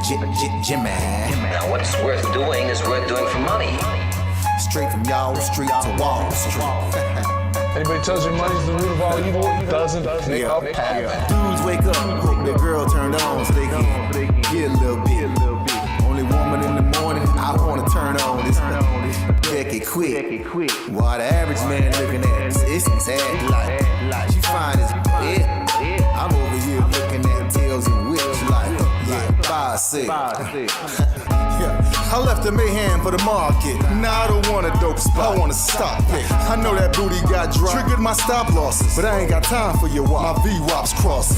Jimmy. Now, what's worth doing is worth doing for money. Straight from y'all street to Wall Street. Anybody tells you money's the root of all evil, doesn't make up happen. Dudes wake up, hope their girl turned on so they can get a little bit. Only woman in the morning I wanna turn on this Becky quick. While the average man looking at it's sad like she fine as yeah. I'm over here looking at tails and whips like yeah, 5'6". I left the mayhem for the market. Now I don't want a dope spot, I want a stock pick. I know that booty got dry, triggered my stop losses, but I ain't got time for your wop. My V-Wops crossing.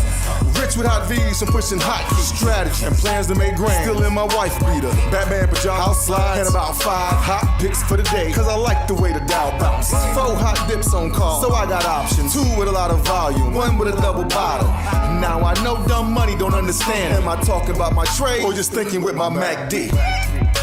Rich with hot V's and pushing hot keys. Strategy and plans to make grand. Still in my wife beater. Batman pajamas, house slides, and about 5 hot picks for the day. Cause I like the way the Dow bounce. 4 hot dips on call, so I got options. 2 with a lot of volume, 1 with a double bottle. Now I know dumb money don't understand. Am I talking about my trade or just thinking with my MACD?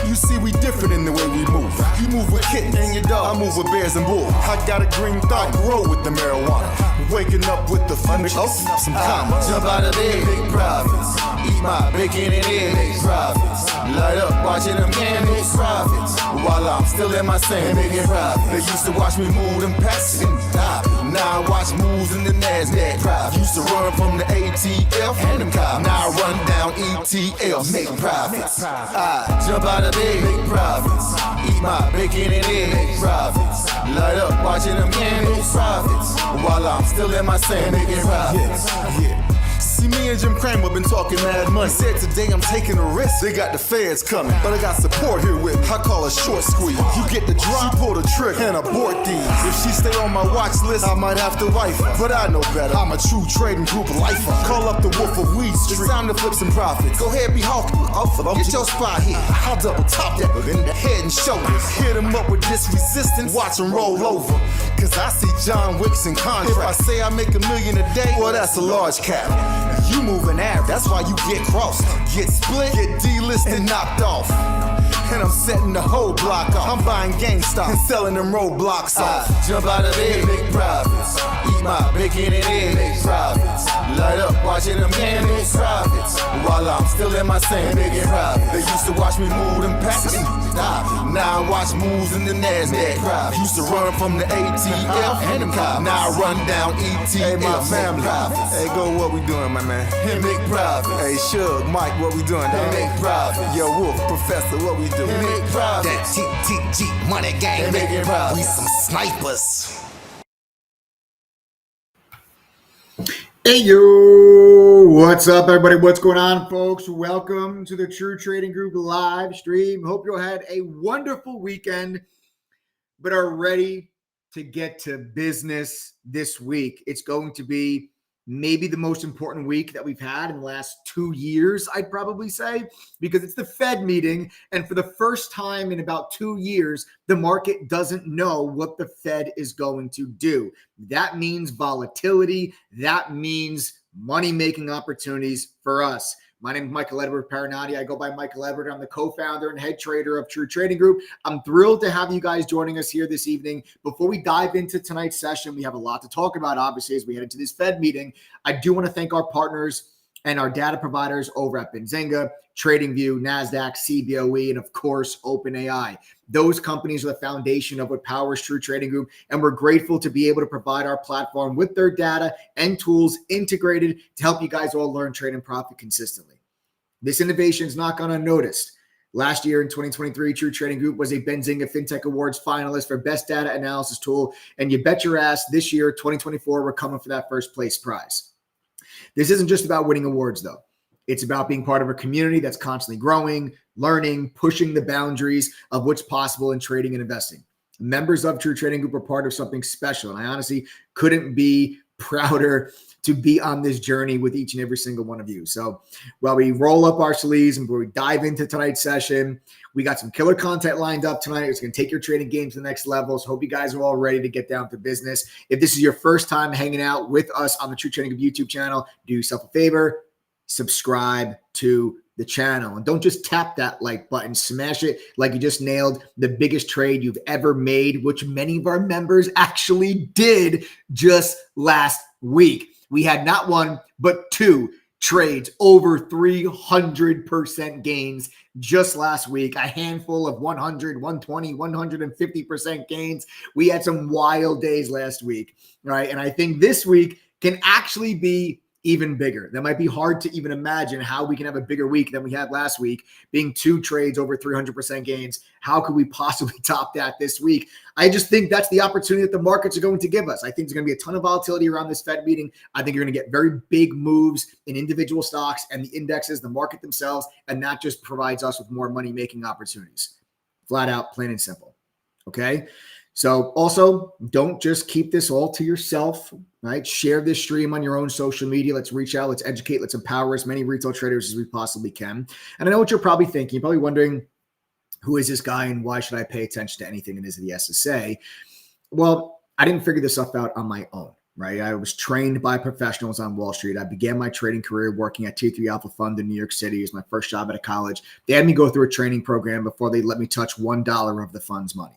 You see, we different in the way we move. You move with kittens and your dog, I move with bears and bulls. I got a green thumb, grow with the marijuana. Waking up with the fun, open up some commas. Jump out of bed, big profits. Eat my bacon and eggs, big profits. Light up, watching them can make profits. While I'm still in my sand, making profits. They used to watch me move them packs and stop. Now I watch moves in the NASDAQ. Profits. Used to run from the ATF and them cops. Now I run down ETLs, make profits. I jump out of bed, make profits. Eat my bacon and eggs, make profits. Light up, watching them can make profits. While I'm still in my sand, making profits. Yeah. See, me and Jim Cramer been talking mad money. Said today I'm taking a risk. They got the feds coming, but I got support here with me. I call a short squeeze. You get the drop, she pull the trigger and abort these. If she stay on my watch list, I might have to wife her. But I know better. I'm a true trading group lifer. Call up the Wolf of Weed Street. It's time to flip some profits. Go ahead, be hawking. Get your spot here. I'll double top that in the head and shoulders. Hit him up with this resistance. Watch him roll over. Cause I see John Wicks in contract. If I say I make $1 million a day, well, that's a large cap. You moving average, that's why you get crossed. Get split, get delisted, and knocked off. And I'm setting the whole block off. I'm buying GameStop and selling them roadblocks off. Jump out of bed, make profits. Eat my bacon and eggs, make profits. Light up, watching them can make profits. While I'm still in my sand, making profits. They used to watch me move them packs and stop. Now I watch moves in the NASDAQ. Used to run from the ATF and them cops. Now I run down ETL. Hey, my family. Hey, go, what we doing, my man? Make profits. Hey, Shug, Mike, what we doing, dog? Make profits. Yo, Wolf, Professor, what we doing? Make profits. That TTG money gang, making profits. We some snipers. Hey yo, what's up everybody? What's going on, folks? Welcome to the True Trading Group live stream. Hope you all had a wonderful weekend, but are ready to get to business this week. It's going to be maybe the most important week that we've had in the last 2 years, I'd probably say, because it's the Fed meeting. And for the first time in about 2 years, the market doesn't know what the Fed is going to do. That means volatility. That means money-making opportunities for us. My name is Michael Edward Parinati. I go by Michael Edward. I'm the co-founder and head trader of True Trading Group. I'm thrilled to have you guys joining us here this evening. Before we dive into tonight's session, we have a lot to talk about, obviously, as we head into this Fed meeting. I do want to thank our partners and our data providers over at Benzinga, TradingView, NASDAQ, CBOE, and of course, OpenAI. Those companies are the foundation of what powers True Trading Group, and we're grateful to be able to provide our platform with their data and tools integrated to help you guys all learn, trade, and profit consistently. This innovation is not gone unnoticed. Last year in 2023, True Trading Group was a Benzinga FinTech Awards finalist for Best Data Analysis Tool, and you bet your ass this year, 2024, we're coming for that first place prize. This isn't just about winning awards, though. It's about being part of a community that's constantly growing, learning, pushing the boundaries of what's possible in trading and investing. Members of True Trading Group are part of something special, and I honestly couldn't be prouder to be on this journey with each and every single one of you. So while we roll up our sleeves and we dive into tonight's session, we got some killer content lined up tonight. It's going to take your trading game to the next level. So hope you guys are all ready to get down to business. If this is your first time hanging out with us on the True Trading Group YouTube channel, do yourself a favor, subscribe to the channel. And don't just tap that like button, smash it like you just nailed the biggest trade you've ever made, which many of our members actually did just last week. We had not one, but two trades over 300% gains just last week. A handful of 100, 120, 150% gains. We had some wild days last week, right? And I think this week can actually be even bigger. That might be hard to even imagine how we can have a bigger week than we had last week, being 2 trades over 300% gains. How could we possibly top that this week? I just think that's the opportunity that the markets are going to give us. I think there's going to be a ton of volatility around this Fed meeting. I think you're going to get very big moves in individual stocks and the indexes, the market themselves, and that just provides us with more money-making opportunities. Flat out, plain and simple. Okay? So also, don't just keep this all to yourself, right? Share this stream on your own social media. Let's reach out. Let's educate. Let's empower as many retail traders as we possibly can. And I know what you're probably thinking. You're probably wondering, who is this guy and why should I pay attention to anything that is the SSA? Well, I didn't figure this stuff out on my own, right? I was trained by professionals on Wall Street. I began my trading career working at T3 Alpha Fund in New York City. It was my first job out of college. They had me go through a training program before they let me touch $1 of the fund's money.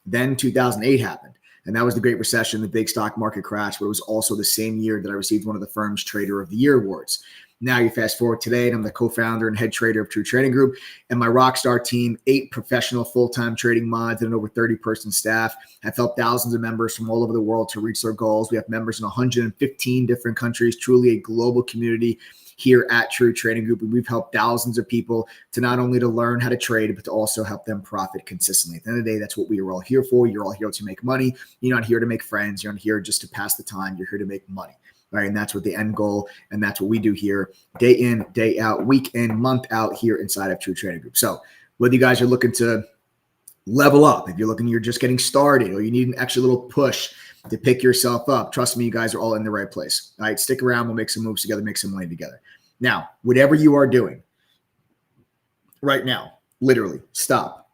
Then 2008 happened, and that was the Great Recession, the big stock market crash, but it was also the same year that I received one of the firm's Trader of the Year awards. Now you fast forward today, and I'm the co-founder and head trader of True Trading Group, and my rockstar team, 8 professional full-time trading mods and an over 30-person staff, have helped thousands of members from all over the world to reach their goals. We have members in 115 different countries, truly a global community here at True Trading Group. And we've helped thousands of people to not only to learn how to trade, but to also help them profit consistently. At the end of the day, that's what we are all here for. You're all here to make money. You're not here to make friends. You're not here just to pass the time. You're here to make money. Right. And that's what the end goal. And that's what we do here day in, day out, week in, month out here inside of True Trading Group. So whether you guys are looking to level up, if you're just getting started, or you need an extra little push to pick yourself up, trust me, you guys are all in the right place. All right, stick around. We'll make some moves together, make some money together. Now, whatever you are doing right now, literally stop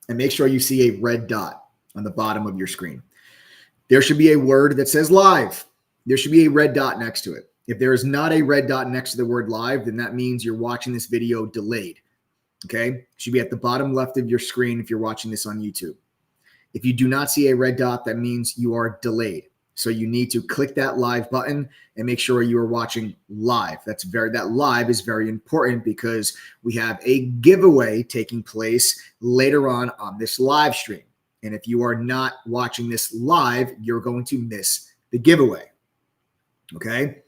and make sure you see a red dot on the bottom of your screen. There should be a word that says live. There should be a red dot next to it. If there is not a red dot next to the word live, then that means you're watching this video delayed. Okay? It should be at the bottom left of your screen if you're watching this on YouTube. If you do not see a red dot, that means you are delayed. So you need to click that live button and make sure you are watching live. That live is very important because we have a giveaway taking place later on this live stream. And if you are not watching this live, you're going to miss the giveaway. Okay?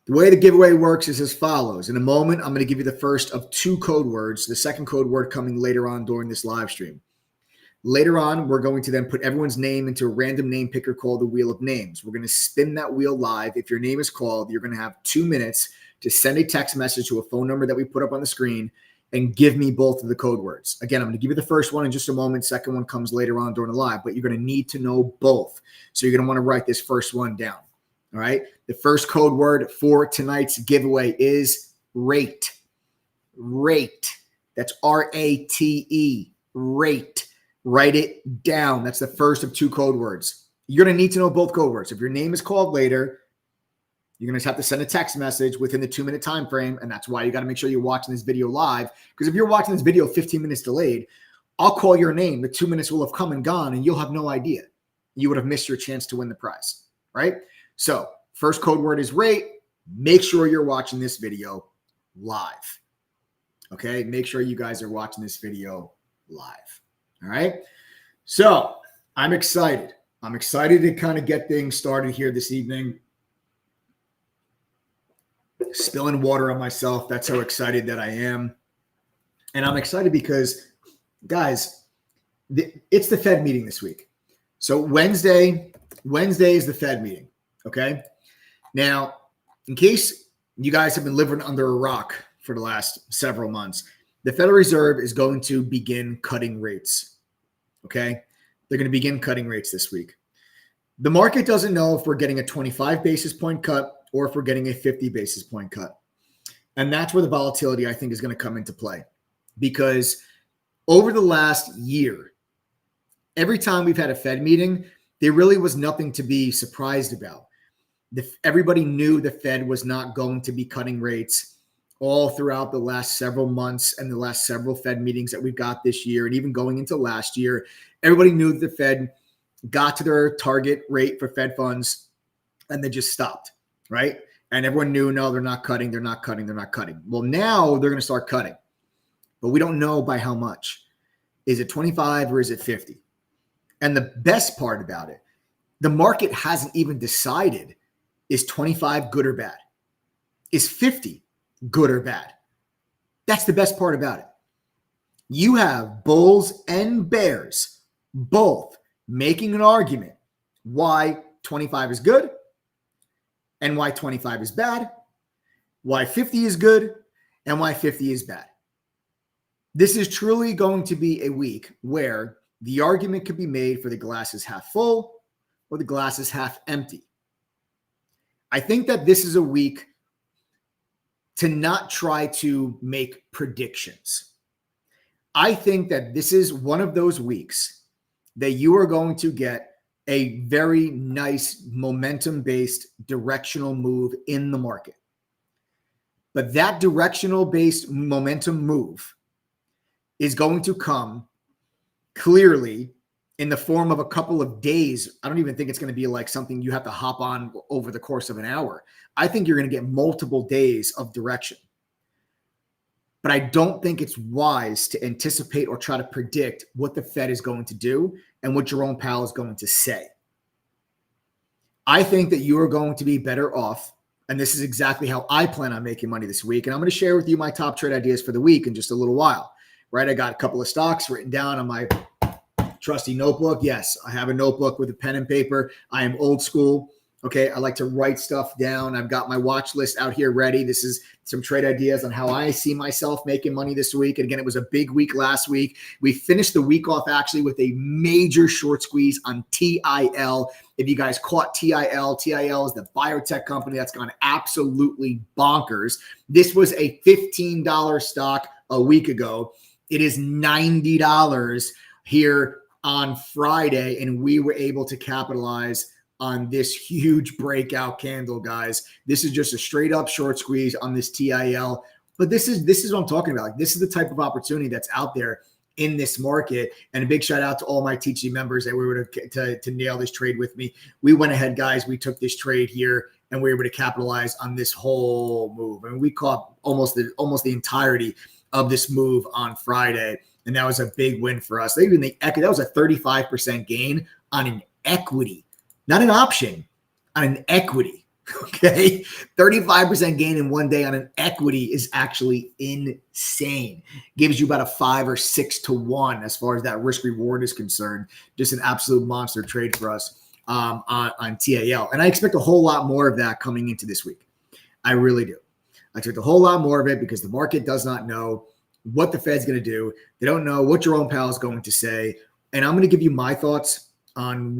The way the giveaway works is as follows. In a moment, I'm going to give you the first of 2 code words, the second code word coming later on during this live stream. Later on, we're going to then put everyone's name into a random name picker called the Wheel of Names. We're going to spin that wheel live. If your name is called, you're going to have 2 minutes to send a text message to a phone number that we put up on the screen and give me both of the code words. Again, I'm going to give you the first one in just a moment. Second one comes later on during the live, but you're going to need to know both. So you're going to want to write this first one down. All right. The first code word for tonight's giveaway is rate. Rate. That's R-A-T-E. Rate. Write it down. That's the first of 2 code words. You're going to need to know both code words. If your name is called later, you're going to have to send a text message within the 2-minute time frame. And that's why you got to make sure you're watching this video live. Because if you're watching this video 15 minutes delayed, I'll call your name. The 2 minutes will have come and gone and you'll have no idea. You would have missed your chance to win the prize. Right? So first code word is rate. Make sure you're watching this video live. Okay? Make sure you guys are watching this video live. All right? So I'm excited. I'm excited to kind of get things started here this evening. Spilling water on myself. That's how excited that I am. And I'm excited because, guys, it's the Fed meeting this week. So Wednesday is the Fed meeting. Okay. Now, in case you guys have been living under a rock for the last several months, the Federal Reserve is going to begin cutting rates. Okay. They're going to begin cutting rates this week. The market doesn't know if we're getting a 25 basis point cut or if we're getting a 50 basis point cut. And that's where the volatility, I think, is going to come into play. Because over the last year, every time we've had a Fed meeting, there really was nothing to be surprised about. Everybody knew the Fed was not going to be cutting rates all throughout the last several months and the last several Fed meetings that we've got this year. And even going into last year, everybody knew that the Fed got to their target rate for Fed funds and they just stopped, right? And everyone knew, no, they're not cutting. They're not cutting. They're not cutting. Well, now they're going to start cutting, but we don't know by how much. Is it 25 or is it 50? And the best part about it, the market hasn't even decided, is 25 good or bad? Is 50 good or bad? That's the best part about it. You have bulls and bears both making an argument why 25 is good and why 25 is bad, why 50 is good and why 50 is bad. This is truly going to be a week where the argument could be made for the glass is half full or the glass is half empty. I think that this is a week to not try to make predictions. I think that this is one of those weeks that you are going to get a very nice momentum-based directional move in the market. But that directional-based momentum move is going to come clearly in the form of a couple of days. I don't even think it's going to be like something you have to hop on over the course of an hour. I think you're going to get multiple days of direction. But I don't think it's wise to anticipate or try to predict what the Fed is going to do and what Jerome Powell is going to say. I think that you are going to be better off, and this is exactly how I plan on making money this week. And I'm going to share with you my top trade ideas for the week in just a little while, right? I got a couple of stocks written down on my trusty notebook. Yes, I have a notebook with a pen and paper. I am old school. Okay, I like to write stuff down. I've got my watch list out here ready. This is some trade ideas on how I see myself making money this week. And again, it was a big week last week. We finished the week off actually with a major short squeeze on TIL. If you guys caught TIL, TIL is the biotech company that's gone absolutely bonkers. This was a $15 stock a week ago. It is $90 here on Friday, and we were able to capitalize on this huge breakout candle, guys. This is just a straight up short squeeze on this TIL. But this is what I'm talking about. Like, this is the type of opportunity that's out there in this market. And a big shout out to all my TG members that were able to nail this trade with me. We went ahead, guys. We took this trade here and we were able to capitalize on this whole move. I mean, we caught almost the entirety of this move on Friday. And that was a big win for us. Even the equity, that was a 35% gain on an equity. Not an option, on an equity, okay? 35% gain in one day on an equity is actually insane. Gives you about a 5 or 6 to 1 as far as that risk reward is concerned. Just an absolute monster trade for us on TAL. And I expect a whole lot more of that coming into this week. I really do. I expect a whole lot more of it because the market does not know what the Fed's going to do. They don't know what Jerome Powell is going to say. And I'm going to give you my thoughts on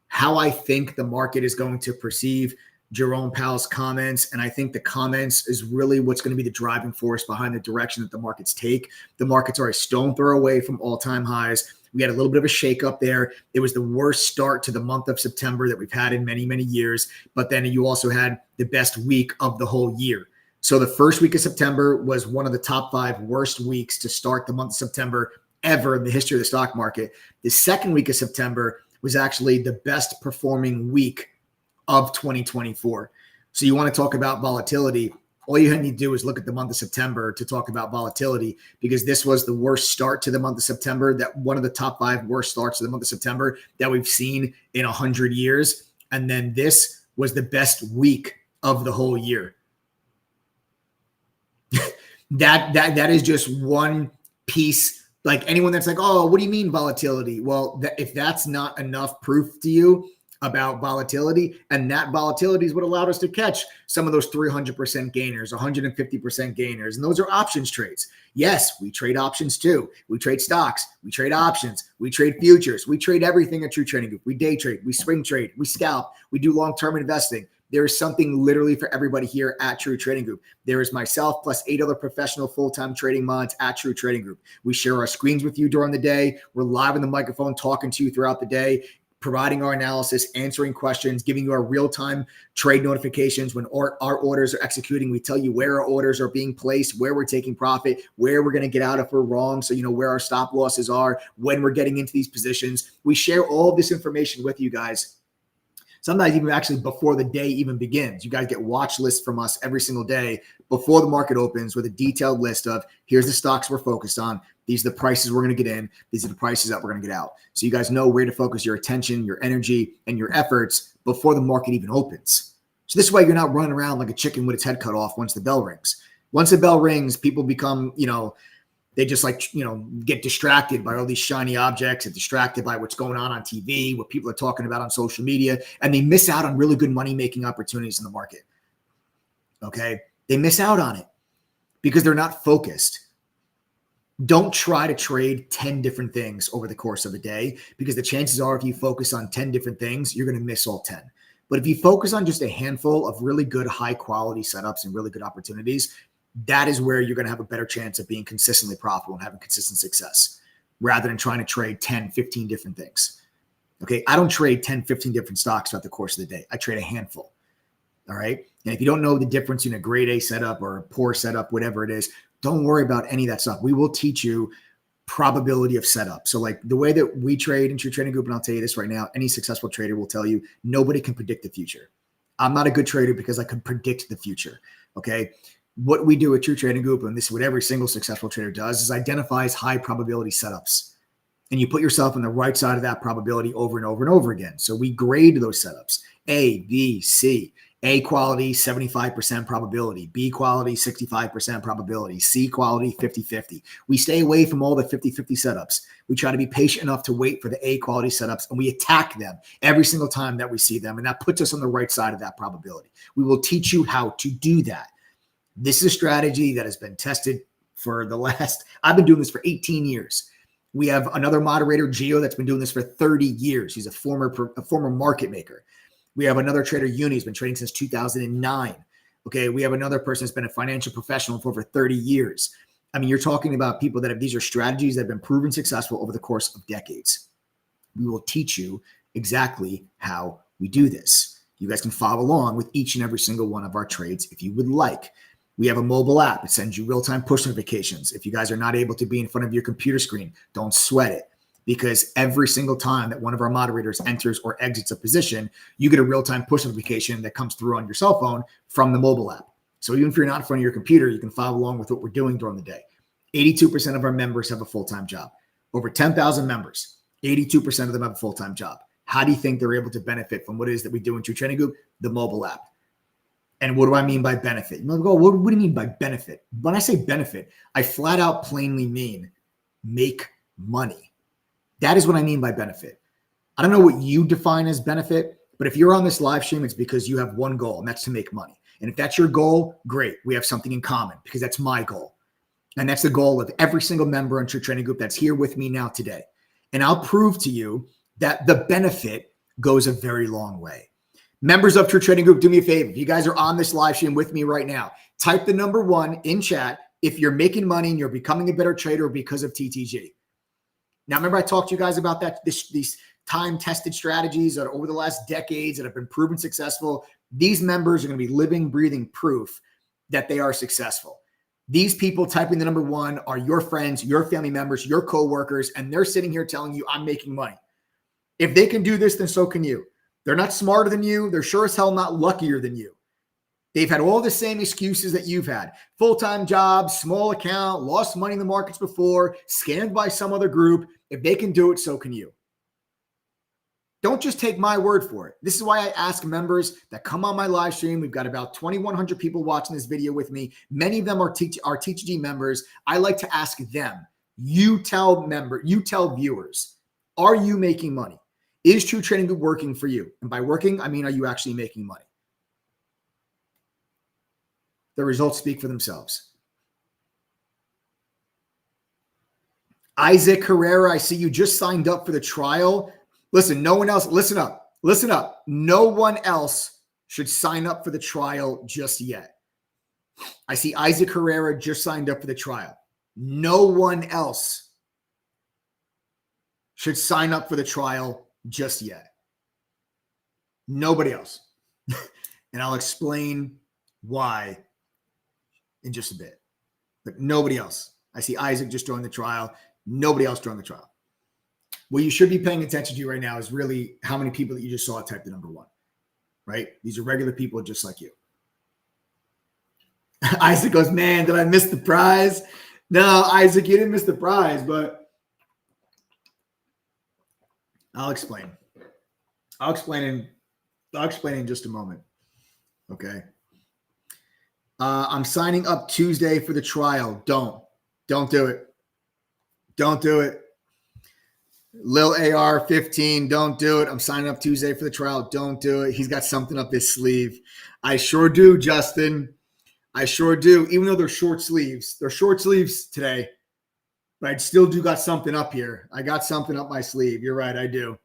how I think the market is going to perceive Jerome Powell's comments. And I think the comments is really what's going to be the driving force behind the direction that the markets take. The markets are a stone throw away from all-time highs. We had a little bit of a shakeup there. It was the worst start to the month of September that we've had in many, many years. But then you also had the best week of the whole year. So the first week of September was one of the top 5 worst weeks to start the month of September ever in the history of the stock market. The second week of September was actually the best performing week of 2024. So you want to talk about volatility. All you need to do is look at the month of September to talk about volatility, because this was the worst start to the month of September, that one of the top 5 worst starts to the month of September that we've seen in 100 years. And then this was the best week of the whole year. That is just one piece. Like, anyone that's like, oh, what do you mean volatility? Well, if that's not enough proof to you about volatility, and that volatility is what allowed us to catch some of those 300% gainers, 150% gainers. And those are options trades. Yes, we trade options too. We trade stocks. We trade options. We trade futures. We trade everything at True Trading Group. We day trade. We swing trade. We scalp. We do long-term investing. There is something literally for everybody here at True Trading Group. There is myself plus 8 other professional full-time trading mods at True Trading Group. We share our screens with you during the day. We're live on the microphone talking to you throughout the day, providing our analysis, answering questions, giving you our real-time trade notifications when our orders are executing. We tell you where our orders are being placed, where we're taking profit, where we're going to get out if we're wrong, so you know where our stop losses are, when we're getting into these positions. We share all of this information with you guys, Sometimes even actually before the day even begins. You guys get watch lists from us every single day before the market opens with a detailed list of here's the stocks we're focused on. These are the prices we're going to get in. These are the prices that we're going to get out. So you guys know where to focus your attention, your energy, and your efforts before the market even opens. So this way you're not running around like a chicken with its head cut off once the bell rings. Once the bell rings, people become, they just get distracted by all these shiny objects and distracted by what's going on TV, what people are talking about on social media, and they miss out on really good money-making opportunities in the market. Okay? They miss out on it because they're not focused. Don't try to trade 10 different things over the course of a day, because the chances are if you focus on 10 different things, you're going to miss all 10. But if you focus on just a handful of really good, high-quality setups and really good opportunities, that is where you're going to have a better chance of being consistently profitable and having consistent success rather than trying to trade 10, 15 different things. Okay. I don't trade 10, 15 different stocks throughout the course of the day. I trade a handful. All right. And if you don't know the difference in a grade A setup or a poor setup, whatever it is, don't worry about any of that stuff. We will teach you probability of setup. So like the way that we trade in True Trading Group, and I'll tell you this right now, any successful trader will tell you nobody can predict the future. I'm not a good trader because I can predict the future. Okay. What we do at True Trading Group, and this is what every single successful trader does, is identifies high probability setups. And you put yourself on the right side of that probability over and over and over again. So we grade those setups: A, B, C. A quality, 75% probability. B quality, 65% probability. C quality, 50-50. We stay away from all the 50-50 setups. We try to be patient enough to wait for the A quality setups, and we attack them every single time that we see them. And that puts us on the right side of that probability. We will teach you how to do that. This is a strategy that has been tested for I've been doing this for 18 years. We have another moderator, Gio, that's been doing this for 30 years. He's a former market maker. We have another trader, Uni, who's been trading since 2009. Okay, we have another person that's been a financial professional for over 30 years. I mean, you're talking about people these are strategies that have been proven successful over the course of decades. We will teach you exactly how we do this. You guys can follow along with each and every single one of our trades if you would like. We have a mobile app. It sends you real-time push notifications. If you guys are not able to be in front of your computer screen, don't sweat it, because every single time that one of our moderators enters or exits a position, you get a real-time push notification that comes through on your cell phone from the mobile app. So even if you're not in front of your computer, you can follow along with what we're doing during the day. 82% of our members have a full-time job. Over 10,000 members, 82% of them have a full-time job. How do you think they're able to benefit from what it is that we do in True Trading Group? The mobile app. And what do I mean by benefit? You go, what do you mean by benefit? When I say benefit, I flat out plainly mean make money. That is what I mean by benefit. I don't know what you define as benefit, but if you're on this live stream, it's because you have one goal, and that's to make money. And if that's your goal, great. We have something in common, because that's my goal. And that's the goal of every single member in True Trading Group that's here with me now today. And I'll prove to you that the benefit goes a very long way. Members of True Trading Group, do me a favor. If you guys are on this live stream with me right now, type the number 1 in chat if you're making money and you're becoming a better trader because of TTG. Now, remember I talked to you guys about these time-tested strategies that are over the last decades that have been proven successful. These members are going to be living, breathing proof that they are successful. These people typing the number 1 are your friends, your family members, your coworkers, and they're sitting here telling you, I'm making money. If they can do this, then so can you. They're not smarter than you. They're sure as hell not luckier than you. They've had all the same excuses that you've had. Full-time job, small account, lost money in the markets before, scammed by some other group. If they can do it, so can you. Don't just take my word for it. This is why I ask members that come on my live stream. We've got about 2,100 people watching this video with me. Many of them are TTG members. I like to ask them, you tell viewers, are you making money? Is True Trading Group working for you? And by working, I mean, are you actually making money? The results speak for themselves. Isaac Herrera, I see you just signed up for the trial. Listen, no one else, listen up. No one else should sign up for the trial just yet. I see Isaac Herrera just signed up for the trial. No one else should sign up for the trial just yet. Nobody else. And I'll explain why in just a bit. But nobody else. I see Isaac just joined the trial. Nobody else joined the trial. What you should be paying attention to right now is really how many people that you just saw type the number 1. right? These are regular people just like you. Isaac goes, man, did I miss the prize? No, Isaac, you didn't miss the prize, but I'll explain. I'll explain in just a moment. Okay. I'm signing up Tuesday for the trial. Don't do it. Don't do it. Lil AR 15, don't do it. I'm signing up Tuesday for the trial. Don't do it. He's got something up his sleeve. I sure do, Justin. I sure do. Even though they're short sleeves. They're short sleeves today. But I still do got something up here. I got something up my sleeve. You're right, I do.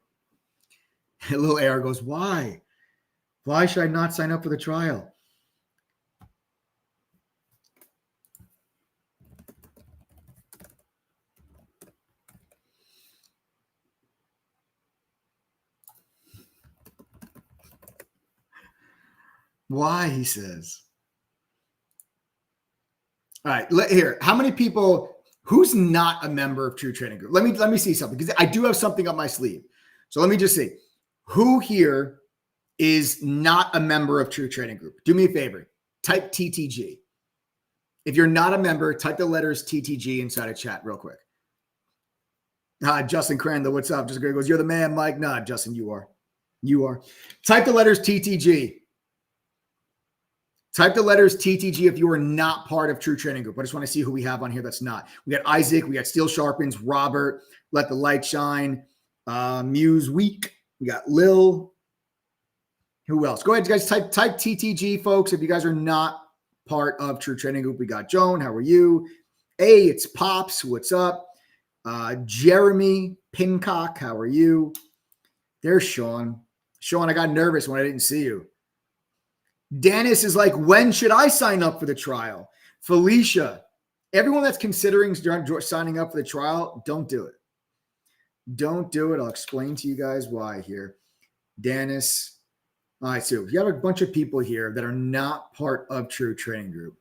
And Lil AR goes, why? Why should I not sign up for the trial? Why, he says. All right, here. How many people, who's not a member of True Trading Group? Let me see something, because I do have something up my sleeve. So let me just see. Who here is not a member of True Trading Group? Do me a favor. Type TTG. If you're not a member, type the letters TTG inside a chat real quick. Justin Crandall, what's up? Just goes, you're the man, Mike. Nah, Justin, you are. You are. Type the letters TTG. Type the letters TTG if you are not part of True Trading Group. I just want to see who we have on here that's not. We got Isaac. We got Steel Sharpens, Robert, Let the Light Shine, Muse Week. We got Lil. Who else? Go ahead, guys. Type TTG, folks, if you guys are not part of True Trading Group. We got Joan. How are you? Hey, it's Pops. What's up? Jeremy Pincock. How are you? There's Sean. Sean, I got nervous when I didn't see you. Dennis is like, when should I sign up for the trial? Felicia, everyone that's considering signing up for the trial, don't do it. Don't do it. I'll explain to you guys why here. Dennis. All right, so you have a bunch of people here that are not part of True Trading Group.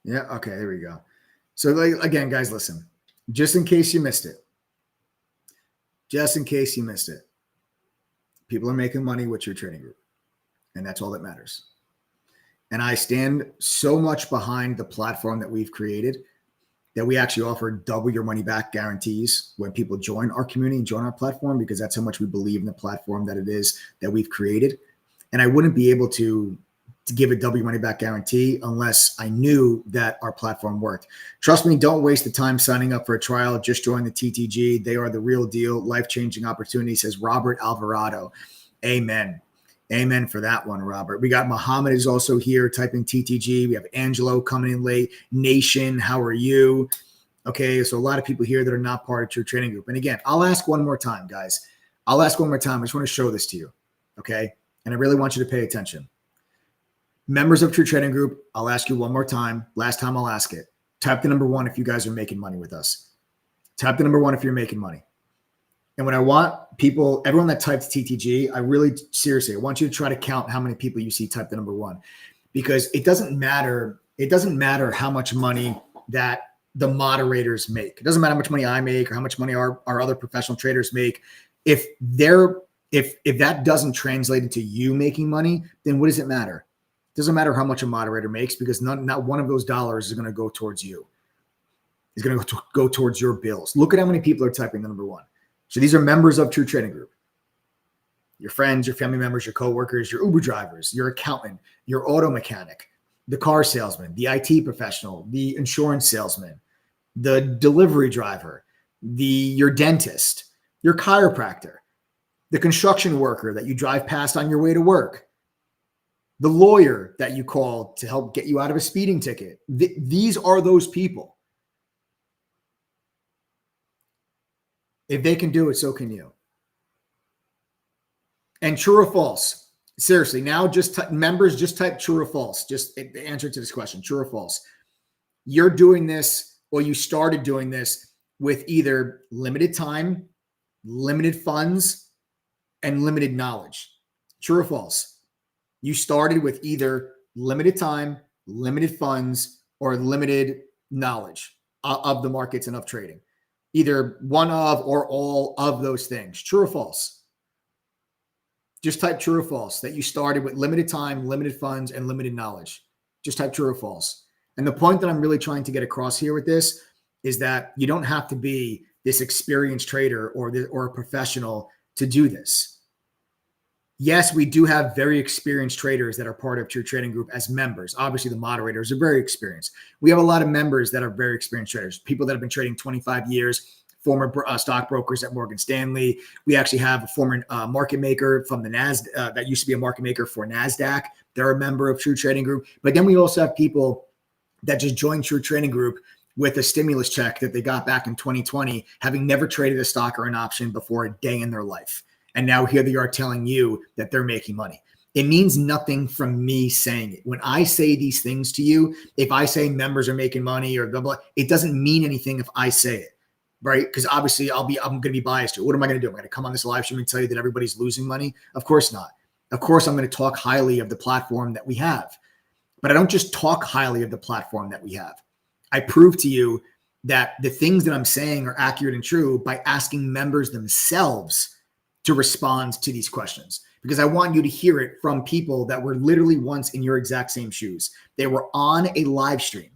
Yeah, okay, there we go. So again, guys, listen, just in case you missed it. Just in case you missed it. People are making money with True Trading Group. And that's all that matters. And I stand so much behind the platform that we've created that we actually offer double your money back guarantees when people join our community and join our platform, because that's how much we believe in the platform that it is that we've created. And I wouldn't be able to give a double your money back guarantee unless I knew that our platform worked. Trust me, don't waste the time signing up for a trial. Just join the TTG. They are the real deal. Life-changing opportunity, says Robert Alvarado. Amen. Amen for that one, Robert. We got Muhammad is also here typing TTG. We have Angelo coming in late. Nation, how are you? Okay, so a lot of people here that are not part of True Trading Group. And again, I'll ask one more time, guys. I'll ask one more time. I just want to show this to you, okay? And I really want you to pay attention. Members of True Trading Group, I'll ask you one more time. Last time I'll ask it. Type the number 1 if you guys are making money with us. Type the number 1 if you're making money. And when I want people, everyone that types TTG, I really, seriously, I want you to try to count how many people you see type the number 1, because it doesn't matter. It doesn't matter how much money that the moderators make. It doesn't matter how much money I make or how much money our other professional traders make. If that doesn't translate into you making money, then what does it matter? It doesn't matter how much a moderator makes, because not one of those dollars is going to go towards you. It's going to go towards your bills. Look at how many people are typing the number 1. So these are members of True Trading Group. Your friends, your family members, your coworkers, your Uber drivers, your accountant, your auto mechanic, the car salesman, the IT professional, the insurance salesman, the delivery driver, your dentist, your chiropractor, the construction worker that you drive past on your way to work, the lawyer that you call to help get you out of a speeding ticket. These are those people. If they can do it, so can you. And true or false? Seriously, now members just type true or false. Just the answer to this question, true or false. You're doing this, or you started doing this with either limited time, limited funds, and limited knowledge. True or false? You started with either limited time, limited funds, or limited knowledge of the markets and of trading. either one of or all of those things. True or false? Just type true or false that you started with limited time, limited funds, and limited knowledge. Just type true or false. And the point that I'm really trying to get across here with this is that you don't have to be this experienced trader or a professional to do this. Yes, we do have very experienced traders that are part of True Trading Group as members. Obviously, the moderators are very experienced. We have a lot of members that are very experienced traders, people that have been trading 25 years, former stockbrokers at Morgan Stanley. We actually have a former market maker from the NASDAQ that used to be a market maker for NASDAQ. They're a member of True Trading Group. But then we also have people that just joined True Trading Group with a stimulus check that they got back in 2020, having never traded a stock or an option before a day in their life. And now here they are telling you that they're making money. It means nothing from me saying it. When I say these things to you, if I say members are making money or blah, blah, it doesn't mean anything if I say it, right? Because obviously I'm going to be biased to it. What am I going to do? I'm going to come on this live stream and tell you that everybody's losing money? Of course not. Of course, I'm going to talk highly of the platform that we have. But I don't just talk highly of the platform that we have. I prove to you that the things that I'm saying are accurate and true by asking members themselves to respond to these questions, because I want you to hear it from people that were literally once in your exact same shoes. They were on a live stream.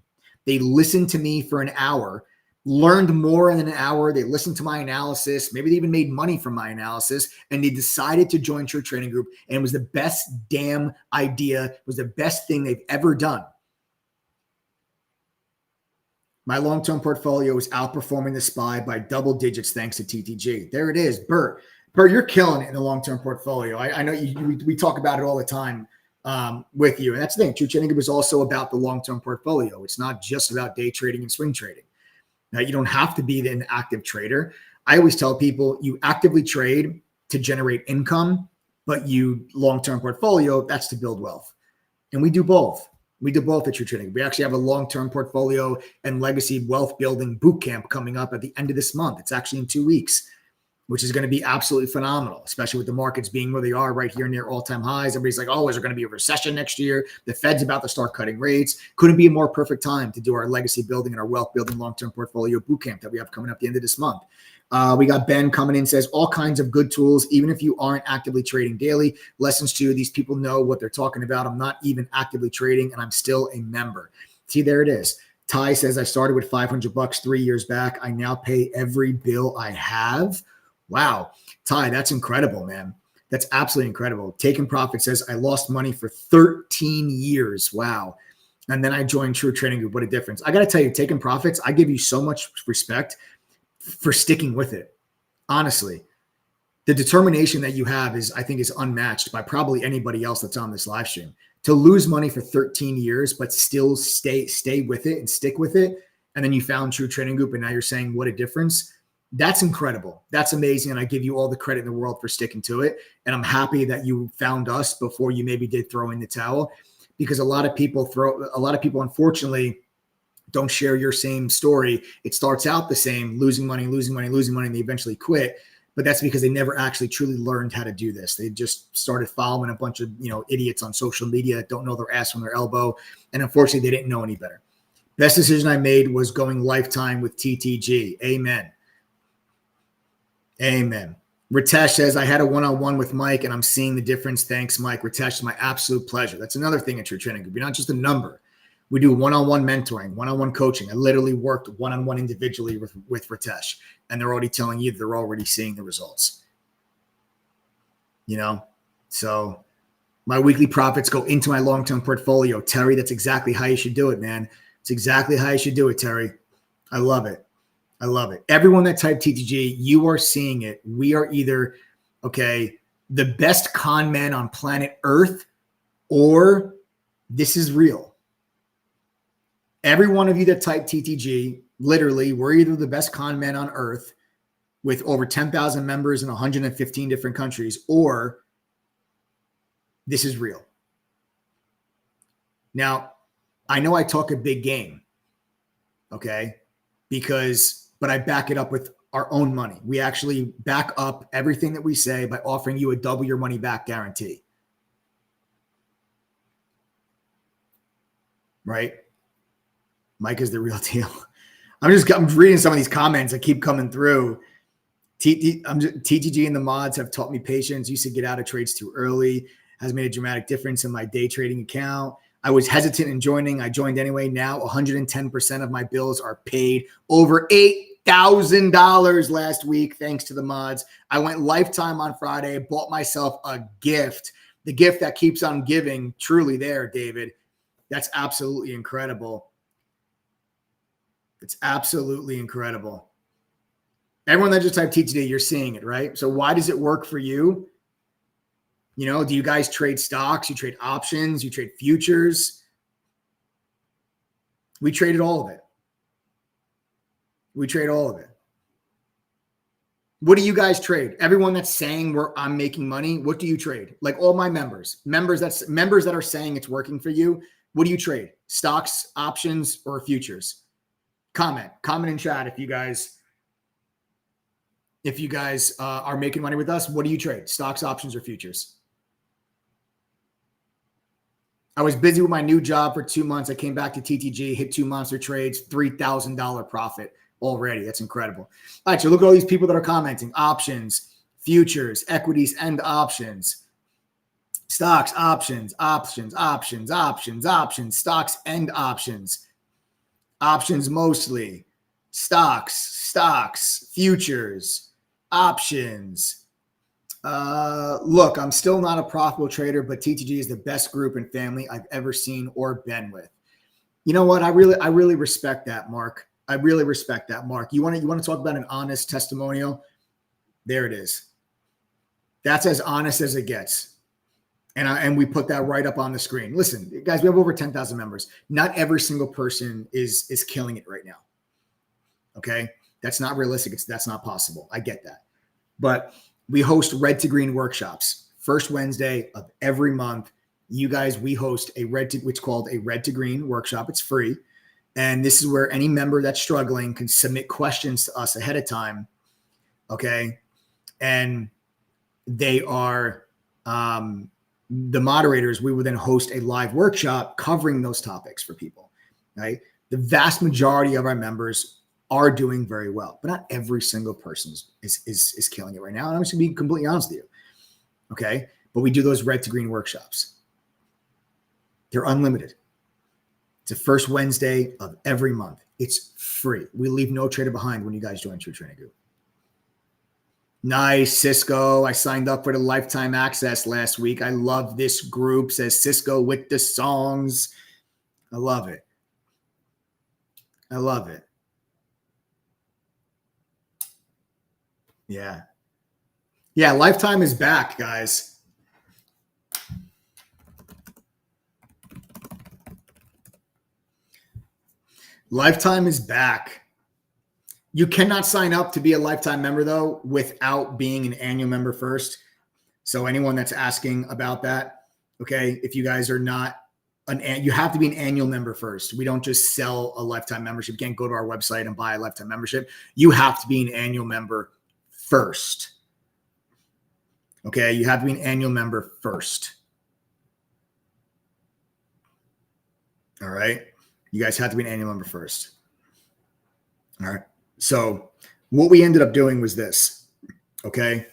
They listened to me for an hour, learned more in an hour. They listened to my analysis. Maybe they even made money from my analysis, and they decided to join True Trading Group. And it was the best damn idea. It was the best thing they've ever done. My long-term portfolio is outperforming the SPY by double digits thanks to TTG. There it is, Bert. Bert, you're killing it in the long-term portfolio. I know we talk about it all the time with you. And that's the thing. True Trading Group is also about the long-term portfolio. It's not just about day trading and swing trading. Now, you don't have to be an active trader. I always tell people you actively trade to generate income, but you long-term portfolio, that's to build wealth. And we do both. We do both at True Trading. We actually have a long-term portfolio and legacy wealth building boot camp coming up at the end of this month. It's actually in 2 weeks, which is going to be absolutely phenomenal, especially with the markets being where they are right here near all-time highs. Everybody's like, oh, is there going to be a recession next year? The Fed's about to start cutting rates. Couldn't be a more perfect time to do our legacy building and our wealth building long-term portfolio bootcamp that we have coming up at the end of this month. We got Ben coming in, says all kinds of good tools, even if you aren't actively trading daily. Lessons to these people know what they're talking about. I'm not even actively trading, and I'm still a member. See, there it is. Ty says, I started with $500 3 years back. I now pay every bill I have. Wow. Ty, that's incredible, man. That's absolutely incredible. Taking Profit says, I lost money for 13 years. Wow. And then I joined True Trading Group. What a difference. I got to tell you, Taking Profits, I give you so much respect for sticking with it. Honestly, the determination that you have I think is unmatched by probably anybody else that's on this live stream. To lose money for 13 years, but still stay with it and stick with it. And then you found True Trading Group, and now you're saying, what a difference. That's incredible. That's amazing. And I give you all the credit in the world for sticking to it. And I'm happy that you found us before you maybe did throw in the towel, because a lot of people unfortunately don't share your same story. It starts out the same, losing money, and they eventually quit. But that's because they never actually truly learned how to do this. They just started following a bunch of, idiots on social media that don't know their ass from their elbow. And unfortunately, they didn't know any better. Best decision I made was going lifetime with TTG. Amen. Amen. Ritesh says, I had a one-on-one with Mike and I'm seeing the difference. Thanks, Mike. Ritesh, it's my absolute pleasure. That's another thing at True Trading Group. You're not just a number. We do one-on-one mentoring, one-on-one coaching. I literally worked one-on-one individually with Ritesh, and they're already telling you they're already seeing the results. So my weekly profits go into my long-term portfolio. Terry, that's exactly how you should do it, man. It's exactly how you should do it, Terry. I love it. I love it. Everyone that typed TTG, you are seeing it. We are either, the best con men on planet Earth, or this is real. Every one of you that typed TTG, literally, we're either the best con men on Earth with over 10,000 members in 115 different countries, or this is real. Now, I know I talk a big game, but I back it up with our own money. We actually back up everything that we say by offering you a double your money back guarantee. Right? Mike is the real deal. I'm reading some of these comments that keep coming through. TTG and the mods have taught me patience. Used to get out of trades too early. Has made a dramatic difference in my day trading account. I was hesitant in joining. I joined anyway. Now 110% of my bills are paid. Over $8,000 last week, thanks to the mods. I went lifetime on Friday, bought myself a gift. The gift that keeps on giving. Truly there, David. That's absolutely incredible. It's absolutely incredible. Everyone that just typed TTD, you're seeing it, right? So why does it work for you? You know, do you guys trade stocks? You trade options? You trade futures? We traded all of it. We trade all of it. What do you guys trade? Everyone that's saying I'm making money, what do you trade? Like all my members that are saying it's working for you, what do you trade? Stocks, options, or futures? Comment in chat if you guys are making money with us. What do you trade? Stocks, options, or futures? I was busy with my new job for 2 months. I came back to TTG, hit 2 monster trades, $3,000 profit already. That's incredible. All right, so look at all these people that are commenting. Options, futures, equities, and options. Stocks, options, stocks and options. Options mostly. Stocks, futures, options. Look, I'm still not a profitable trader, but TTG is the best group and family I've ever seen or been with. You know what? I really respect that, Mark. I really respect that, Mark. You want to talk about an honest testimonial? There it is. That's as honest as it gets. And we put that right up on the screen. Listen, guys, we have over 10,000 members. Not every single person is killing it right now. Okay? That's not realistic. That's not possible. I get that. But we host red to green workshops. First Wednesday of every month, you guys, we host what's called a red to green workshop. It's free. And this is where any member that's struggling can submit questions to us ahead of time. Okay. And they are the moderators. We will then host a live workshop covering those topics for people. Right. The vast majority of our members are doing very well, but not every single person is killing it right now. And I'm just gonna be completely honest with you. Okay. But we do those red to green workshops. They're unlimited. It's the first Wednesday of every month. It's free. We leave no trader behind when you guys join True Trading Group. Nice, Cisco. I signed up for the lifetime access last week. I love this group, says Cisco with the songs. I love it. I love it. Yeah. Yeah, lifetime is back, guys. Lifetime is back. You cannot sign up to be a lifetime member, though, without being an annual member first. So anyone that's asking about that, okay, if you guys are not you have to be an annual member first. We don't just sell a lifetime membership. You can't go to our website and buy a lifetime membership. You have to be an annual member first. Okay, you have to be an annual member first. All right, you guys have to be an annual member first. All right, so what we ended up doing was this. Okay,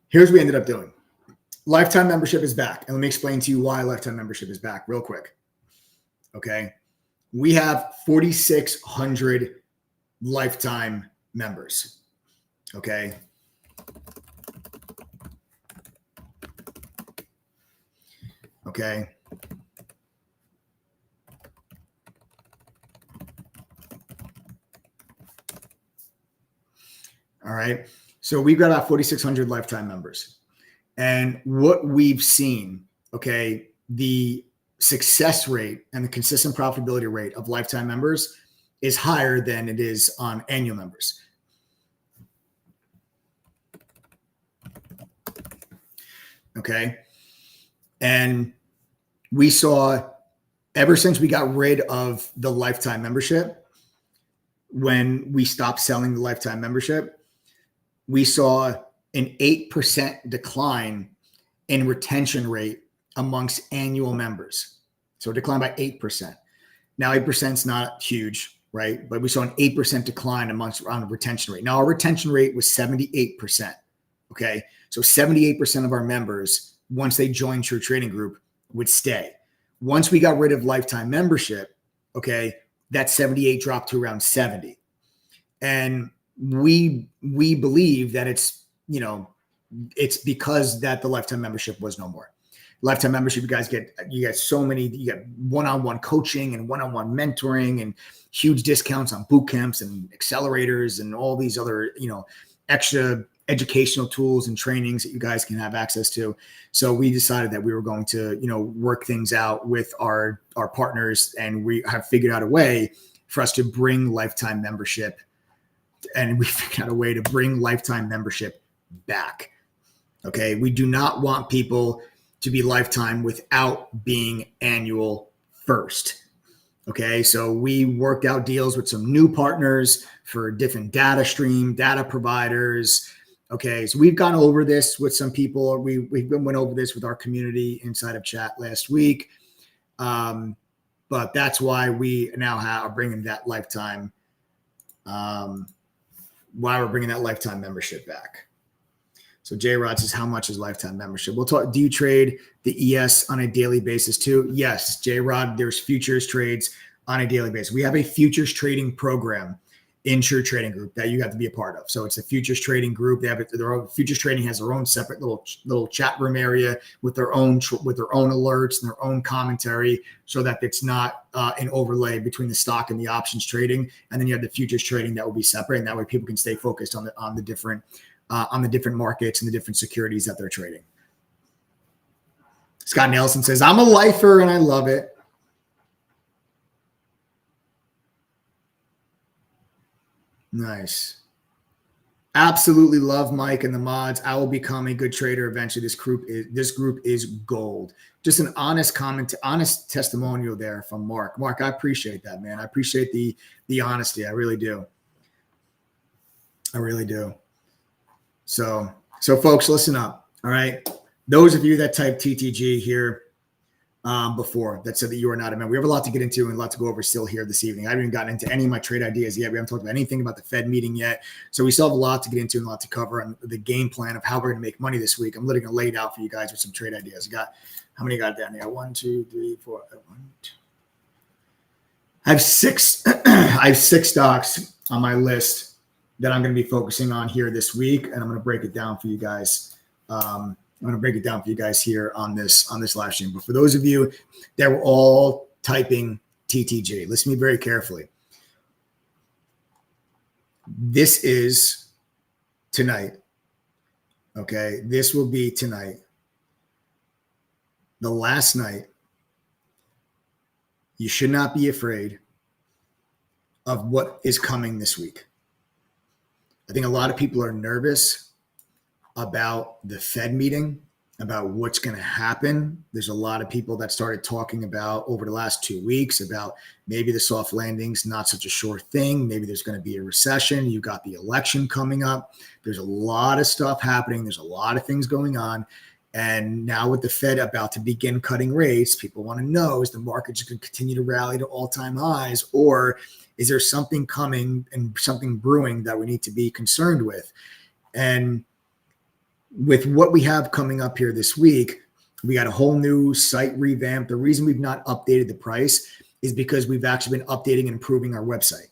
here's what we ended up doing. Lifetime membership is back. And let me explain to you why lifetime membership is back real quick. Okay, we have 4,600 lifetime members. Okay. Okay. All right. So we've got about 4,600 lifetime members. And what we've seen, okay, the success rate and the consistent profitability rate of lifetime members is higher than it is on annual members. Okay. And we saw ever since we got rid of the lifetime membership, when we stopped selling the lifetime membership, we saw an 8% decline in retention rate amongst annual members. So it declined by 8%. Now 8% is not huge. right? But we saw an 8% decline on the retention rate. Now our retention rate was 78%. Okay. So 78% of our members, once they joined True Trading Group, would stay. Once we got rid of lifetime membership, okay, that 78 dropped to around 70. And we believe that it's because that the lifetime membership was no more. Lifetime membership, you get so many, you get one-on-one coaching and one-on-one mentoring and huge discounts on boot camps and accelerators and all these other, extra educational tools and trainings that you guys can have access to. So we decided that we were going to, work things out with our partners, and we have figured out a way for us to bring lifetime membership, and we figured out a way to bring lifetime membership back. Okay. We do not want people to be lifetime without being annual first. Okay. So we worked out deals with some new partners for different data providers. Okay. So we've gone over this with some people. We went over this with our community inside of chat last week. But that's why we now are bringing that lifetime, membership back. So J-Rod says, how much is lifetime membership? We'll talk. Do you trade the ES on a daily basis too? Yes, J-Rod, there's futures trades on a daily basis. We have a futures trading program in True Trading Group that you have to be a part of. So it's a futures trading group. They have their own, futures trading has their own separate little chat room area with their own alerts and their own commentary, so that it's not an overlay between the stock and the options trading. And then you have the futures trading that will be separate, and that way people can stay focused on the different markets and the different securities that they're trading. Scott Nelson says, I'm a lifer and I love it. Nice. Absolutely love Mike and the mods. I will become a good trader eventually. This group is gold. Just an honest comment, honest testimonial there from Mark. Mark, I appreciate that, man. I appreciate the honesty. I really do. I really do. So folks, listen up. All right. Those of you that typed TTG here before that said that you are not a member, we have a lot to get into and a lot to go over still here this evening. I haven't even gotten into any of my trade ideas yet. We haven't talked about anything about the Fed meeting yet. So we still have a lot to get into and a lot to cover on the game plan of how we're going to make money this week. I'm literally going to lay it out for you guys with some trade ideas. How many got down there? 1, 2, 3, 4. 1, 2. I have six stocks on my list that I'm going to be focusing on here this week, and I'm going to break it down for you guys. I'm going to break it down for you guys here on this live stream. But for those of you that were all typing TTG, listen to me very carefully. This is tonight. Okay. This will be tonight. The last night. You should not be afraid of what is coming this week. I think a lot of people are nervous about the Fed meeting, about what's going to happen. There's a lot of people that started talking about over the last 2 weeks about maybe the soft landing's not such a sure thing. Maybe there's going to be a recession. You got the election coming up. There's a lot of stuff happening. There's a lot of things going on. And now with the Fed about to begin cutting rates, people want to know, is the market just going to continue to rally to all-time highs, or is there something coming and something brewing that we need to be concerned with? And with what we have coming up here this week, we got a whole new site revamp. The reason we've not updated the price is because we've actually been updating and improving our website.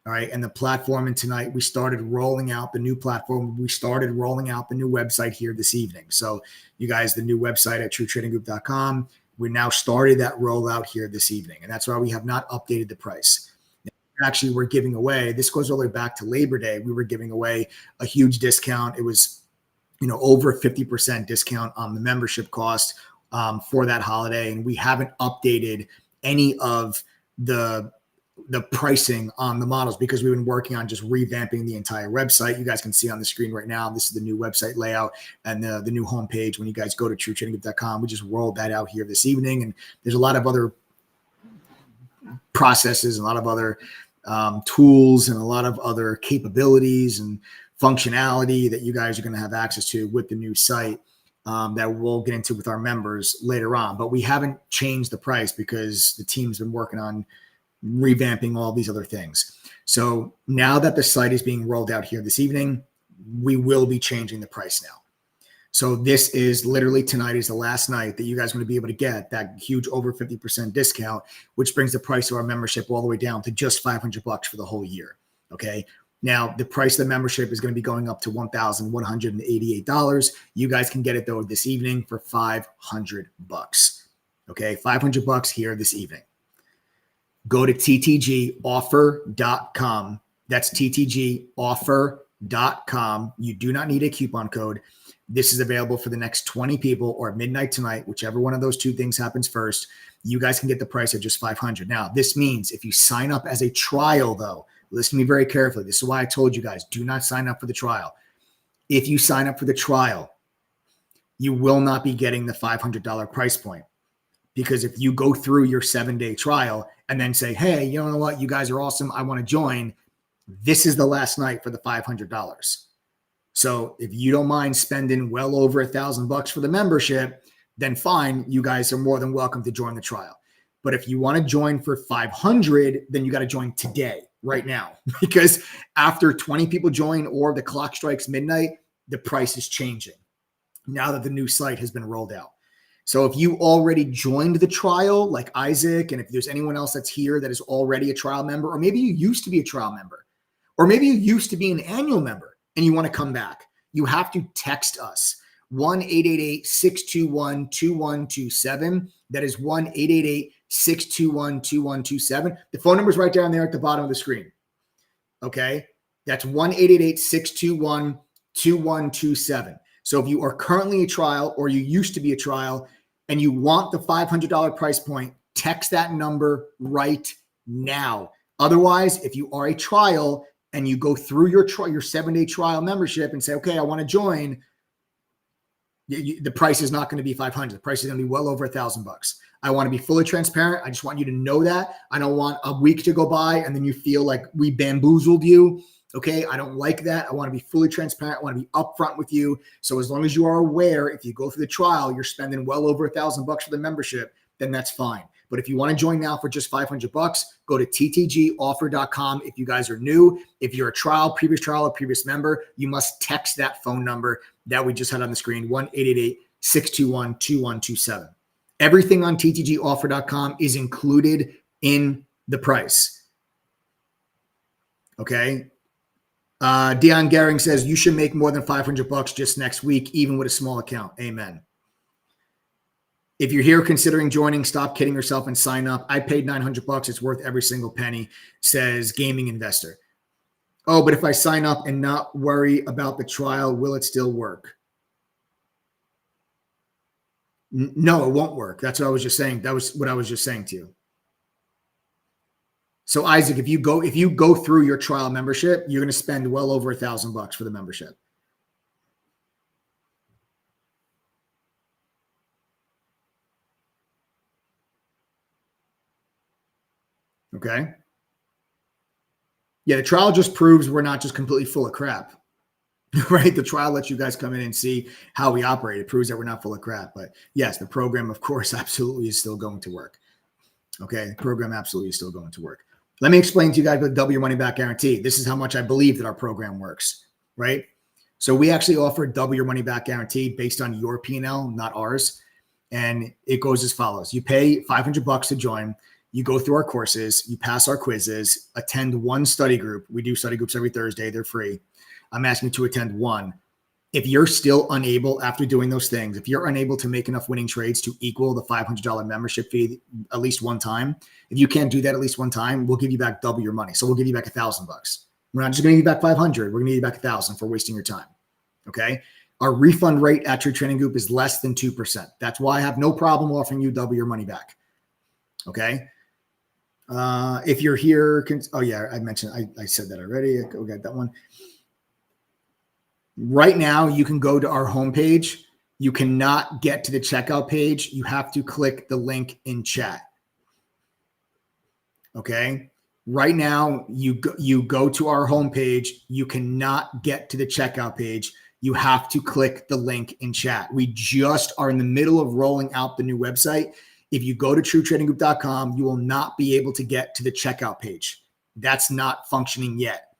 All right. And the platform, and tonight we started rolling out the new platform. We started rolling out the new website here this evening. So you guys, the new website at truetradinggroup.com, we now started that rollout here this evening. And that's why we have not updated the price. Actually, we're giving away, this goes all the way back to Labor Day. We were giving away a huge discount. It was, over 50% discount on the membership cost for that holiday. And we haven't updated any of the pricing on the models because we've been working on just revamping the entire website. You guys can see on the screen right now, this is the new website layout and the new homepage. When you guys go to truetradinggroup.com, we just rolled that out here this evening. And there's a lot of other processes and a lot of other tools and a lot of other capabilities and functionality that you guys are going to have access to with the new site that we'll get into with our members later on. But we haven't changed the price because the team's been working on revamping all these other things. So now that the site is being rolled out here this evening, we will be changing the price now. So this is literally tonight is the last night that you guys are going to be able to get that huge over 50% discount, which brings the price of our membership all the way down to just $500 for the whole year. Okay. Now the price of the membership is going to be going up to $1,188. You guys can get it though this evening for $500. Okay. $500 here this evening. Go to ttgoffer.com. That's ttgoffer.com. You do not need a coupon code. This is available for the next 20 people or midnight tonight, whichever one of those two things happens first. You guys can get the price at just $500. Now, this means if you sign up as a trial, though, listen to me very carefully. This is why I told you guys, do not sign up for the trial. If you sign up for the trial, you will not be getting the $500 price point. Because if you go through your 7-day trial and then say, hey, you know what? You guys are awesome. I want to join. This is the last night for the $500. So if you don't mind spending well over $1,000 for the membership, then fine. You guys are more than welcome to join the trial. But if you want to join for $500, then you got to join today, right now, because after 20 people join or the clock strikes midnight, the price is changing now that the new site has been rolled out. So if you already joined the trial, like Isaac, and if there's anyone else that's here that is already a trial member, or maybe you used to be a trial member, or maybe you used to be an annual member and you want to come back, you have to text us 1-888-621-2127. That is 1-888-621-2127. The phone number is right down there at the bottom of the screen. Okay. That's 1-888-621-2127. So if you are currently a trial or you used to be a trial and you want the $500 price point, text that number right now. Otherwise, if you are a trial and you go through your 7-day trial membership and say, okay, I want to join, the price is not going to be $500. The price is going to be well over $1,000. I want to be fully transparent. I just want you to know that. I don't want a week to go by and then you feel like we bamboozled you. Okay. I don't like that. I want to be fully transparent. I want to be upfront with you. So as long as you are aware, if you go through the trial, you're spending well over $1,000 for the membership, then that's fine. But if you want to join now for just $500, go to ttgoffer.com. If you guys are new, if you're a previous trial or previous member, you must text that phone number that we just had on the screen, 1-888-621-2127. Everything on ttgoffer.com is included in the price. Okay. Dion Gehring says you should make more than $500 just next week, even with a small account. Amen. If you're here considering joining, stop kidding yourself and sign up. I paid $900. It's worth every single penny, says Gaming Investor. Oh, but if I sign up and not worry about the trial, will it still work? No, it won't work. That's what I was just saying. That was what I was just saying to you. So Isaac, if you go through your trial membership, you're going to spend well over $1,000 for the membership. Okay. Yeah, the trial just proves we're not just completely full of crap, right? The trial lets you guys come in and see how we operate. It proves that we're not full of crap. But yes, the program, of course, absolutely is still going to work. Okay, the program absolutely is still going to work. Let me explain to you guys the double your money back guarantee. This is how much I believe that our program works, right? So we actually offer a double your money back guarantee based on your P&L, not ours. And it goes as follows. You pay $500 to join. You go through our courses, you pass our quizzes, attend one study group. We do study groups every Thursday. They're free. I'm asking you to attend one. If you're still unable, after doing those things, if you're unable to make enough winning trades to equal the $500 membership fee at least one time, if you can't do that at least one time, we'll give you back double your money. So we'll give you back $1,000. We're not just going to give you back 500. We're going to give you back 1,000 for wasting your time. Okay. Our refund rate at your training group is less than 2%. That's why I have no problem offering you double your money back. Okay. If you're here, oh yeah, I mentioned, I said that already. We got that one. Right now, you can go to our homepage. You cannot get to the checkout page. You have to click the link in chat. Okay. Right now, you go to our homepage. You cannot get to the checkout page. You have to click the link in chat. We just are in the middle of rolling out the new website. If you go to truetradinggroup.com, you will not be able to get to the checkout page. That's not functioning yet.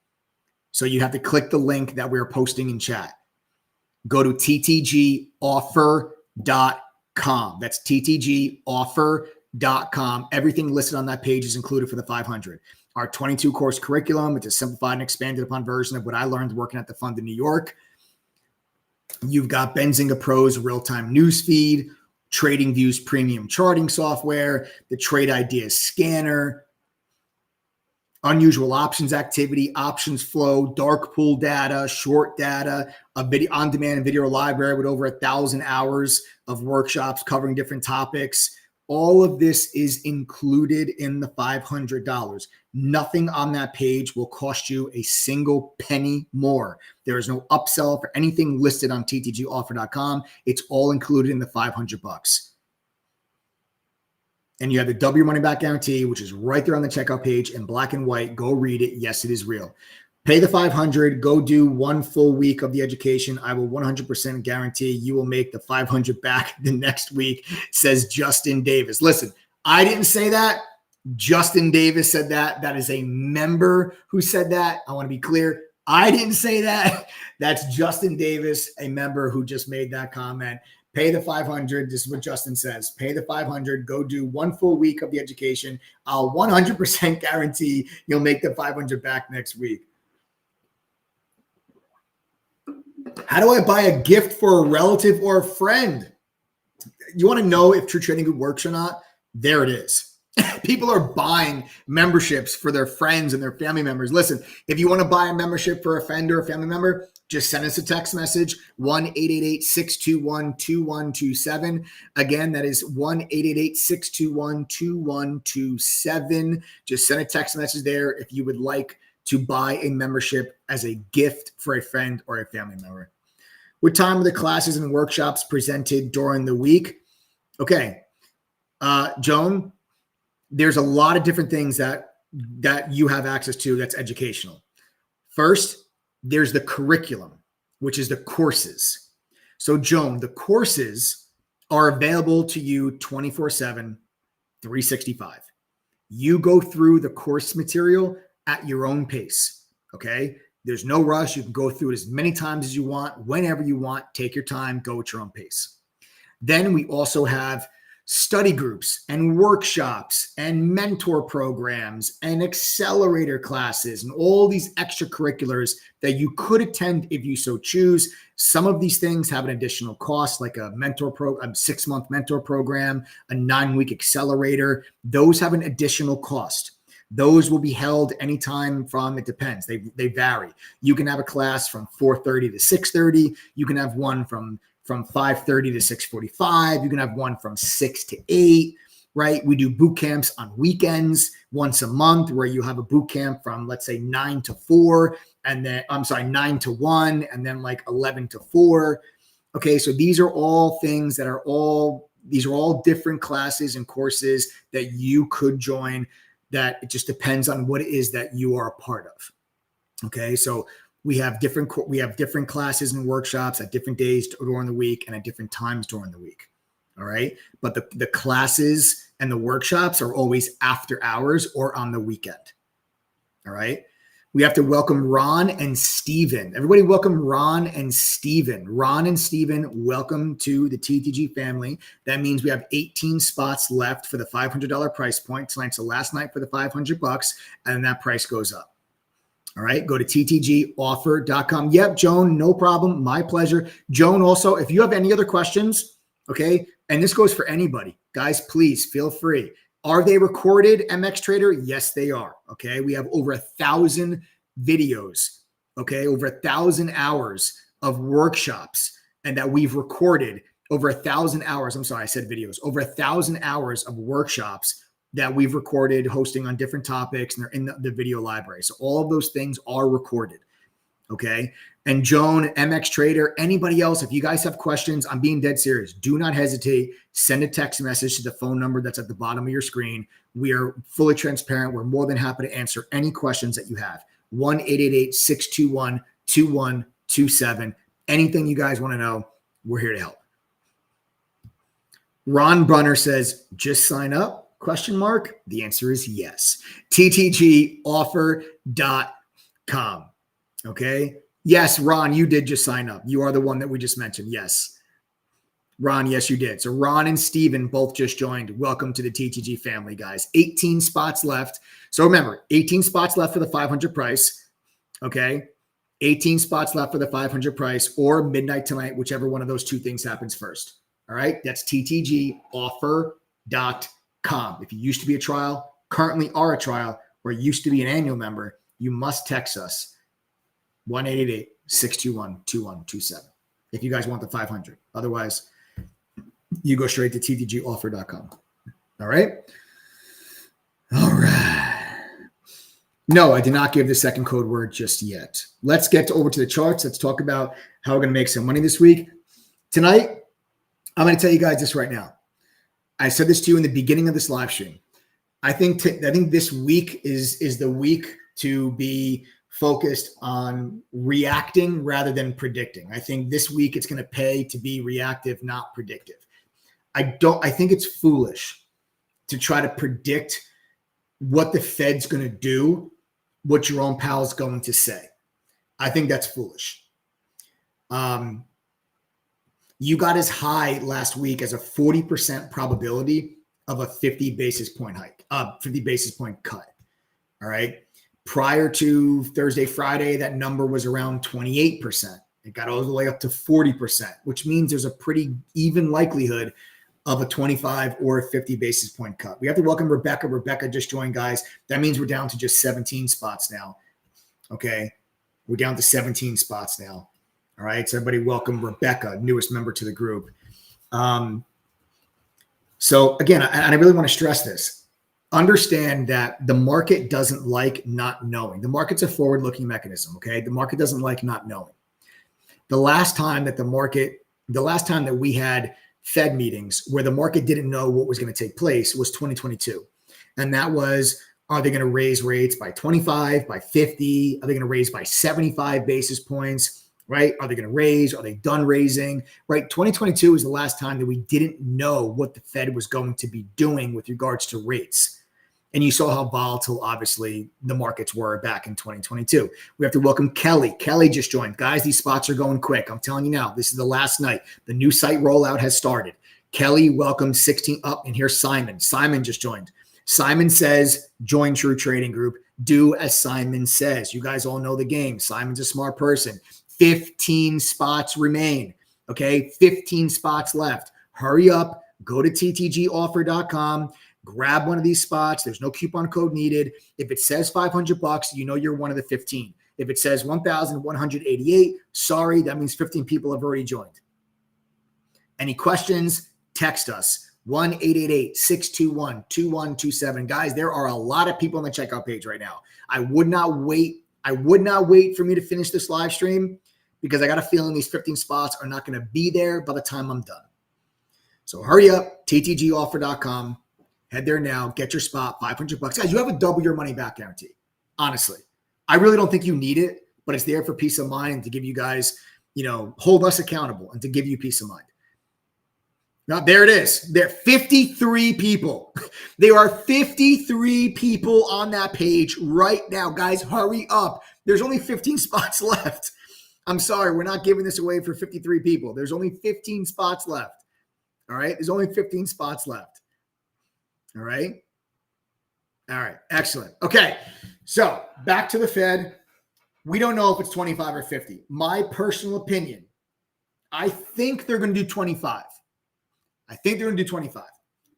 So you have to click the link that we're posting in chat. Go to ttgoffer.com. That's ttgoffer.com. Everything listed on that page is included for the 500. Our 22 course curriculum, it's a simplified and expanded upon version of what I learned working at the fund in New York. You've got Benzinga Pro's real-time news feed, TradingView's premium charting software, the Trade Ideas scanner, unusual options activity, options flow, dark pool data, short data, a video on-demand video library with over 1,000 hours of workshops covering different topics. All of this is included in the $500. Nothing on that page will cost you a single penny more. There is no upsell for anything listed on ttgoffer.com. It's all included in the $500. And you have the double your money back guarantee, which is right there on the checkout page in black and white. Go read it. Yes, it is real. Pay the $500. Go do 1 full week of the education. I will 100% guarantee you will make the $500 back the next week, says Justin Davis. Listen, I didn't say that. Justin Davis said that. That is a member who said that. I want to be clear. I didn't say that. That's Justin Davis, a member who just made that comment. Pay the $500. This is what Justin says. Pay the $500. Go do 1 full week of the education. I'll 100% guarantee you'll make the $500 back next week. How do I buy a gift for a relative or a friend? You want to know if True Trading Group works or not? There it is. People are buying memberships for their friends and their family members. Listen, if you want to buy a membership for a friend or a family member, just send us a text message, 1-888-621-2127. Again, that is 1-888-621-2127. Just send a text message there if you would like to buy a membership as a gift for a friend or a family member. What time are the classes and workshops presented during the week? Okay, Joan, there's a lot of different things that you have access to that's educational. First, there's the curriculum, which is the courses. So, Joan, the courses are available to you 24/7, 365. You go through the course material at your own pace, okay? There's no rush. You can go through it as many times as you want, whenever you want. Take your time, go at your own pace. Then we also have study groups and workshops and mentor programs and accelerator classes and all these extracurriculars that you could attend if you so choose. Some of these things have an additional cost, like a 6-month mentor program, a 9-week accelerator. Those have an additional cost. Those will be held anytime from, it depends. They vary. You can have a class from 4:30 to 6:30. You can have one from 5:30 to 6:45. You can have one from 6 to 8, right? We do boot camps on weekends once a month where you have a boot camp from, let's say, 9 to 4, and then, 9 to 1, and then like 11 to 4. Okay, so these are all things that are these are all different classes and courses that you could join, that it just depends on what it is that you are a part of. Okay, so we have different classes and workshops at different days during the week and at different times during the week. All right, but the classes and the workshops are always after hours or on the weekend. All right, we have to welcome Ron and Steven. Everybody welcome Ron and Steven. Ron and Steven, welcome to the TTG family. That means we have 18 spots left for the $500 price point. Tonight's the last night for the $500, and that price goes up. All right, go to ttgoffer.com. Yep, Joan, no problem. My pleasure. Joan, also, if you have any other questions, okay, and this goes for anybody, guys, please feel free. Are they recorded, MX Trader? Yes, they are. Okay, we have over 1,000 videos, okay, over 1,000 hours of workshops, and that we've recorded over 1,000 hours. I'm sorry, I said videos, over 1,000 hours of workshops that we've recorded hosting on different topics, and they're in the video library. So all of those things are recorded. Okay. And Joan, MX Trader, anybody else, if you guys have questions, I'm being dead serious. Do not hesitate. Send a text message to the phone number that's at the bottom of your screen. We are fully transparent. We're more than happy to answer any questions that you have. 1-888-621-2127. Anything you guys want to know, we're here to help. Ron Brunner says, just sign up? Question mark. The answer is yes. ttgoffer.com. Okay. Yes, Ron, you did just sign up. You are the one that we just mentioned. Yes. Ron, yes, you did. So Ron and Steven both just joined. Welcome to the TTG family, guys. 18 spots left. So remember, 18 spots left for the 500 price. Okay. 18 spots left for the 500 price or midnight tonight, whichever one of those two things happens first. All right. That's ttgoffer.com. If you used to be a trial, currently are a trial, or used to be an annual member, you must text us 1-888-621-2127 if you guys want the 500. Otherwise, you go straight to ttgoffer.com. All right. All right. No, I did not give the second code word just yet. Let's get over to the charts. Let's talk about how we're going to make some money this week. Tonight, I'm going to tell you guys this right now. I said this to you in the beginning of this live stream. I think this week is the week to be focused on reacting rather than predicting. I think this week it's going to pay to be reactive, not predictive. I think it's foolish to try to predict what the Fed's going to do, what Jerome Powell's going to say. I think that's foolish. You got as high last week as a 40% probability of a 50 basis point hike, 50 basis point cut. All right. Prior to Thursday, Friday, that number was around 28%. It got all the way up to 40%, which means there's a pretty even likelihood of a 25 or a 50 basis point cut. We have to welcome Rebecca. Rebecca just joined, guys. That means we're down to just 17 spots now. Okay. We're down to 17 spots now. All right. So everybody welcome Rebecca, newest member to the group. So again, I really want to stress this. Understand that the market doesn't like not knowing. The market's a forward-looking mechanism. Okay. The market doesn't like not knowing. The last time that we had Fed meetings where the market didn't know what was going to take place was 2022. And that was, are they going to raise rates by 25, by 50? Are they going to raise by 75 basis points, right? Are they going to raise? Are they done raising, right? 2022 is the last time that we didn't know what the Fed was going to be doing with regards to rates. And you saw how volatile, obviously, the markets were back in 2022. We have to welcome Kelly. Kelly just joined. Guys, these spots are going quick. I'm telling you now, this is the last night. The new site rollout has started. Kelly, welcome 16 up. And here's Simon. Simon just joined. Simon says, join True Trading Group. Do as Simon says. You guys all know the game. Simon's a smart person. 15 spots remain. Okay, 15 spots left. Hurry up. Go to ttgoffer.com. Grab one of these spots. There's no coupon code needed. If it says $500, you know you're one of the 15. If it says 1,188, sorry, that means 15 people have already joined. Any questions? Text us 1-888-621-2127. Guys, there are a lot of people on the checkout page right now. I would not wait for me to finish this live stream because I got a feeling these 15 spots are not going to be there by the time I'm done. So hurry up, ttgoffer.com. Head there now. Get your spot, $500. Guys, you have a double your money back guarantee. Honestly, I really don't think you need it, but it's there for peace of mind and to give you guys, hold us accountable and to give you peace of mind. Now, there it is. There are 53 people. There are 53 people on that page right now. Guys, hurry up. There's only 15 spots left. I'm sorry. We're not giving this away for 53 people. There's only 15 spots left. All right. There's only 15 spots left. All right. All right. Excellent. Okay. So back to the Fed. We don't know if it's 25 or 50. My personal opinion, I think they're going to do 25. I think they're going to do 25,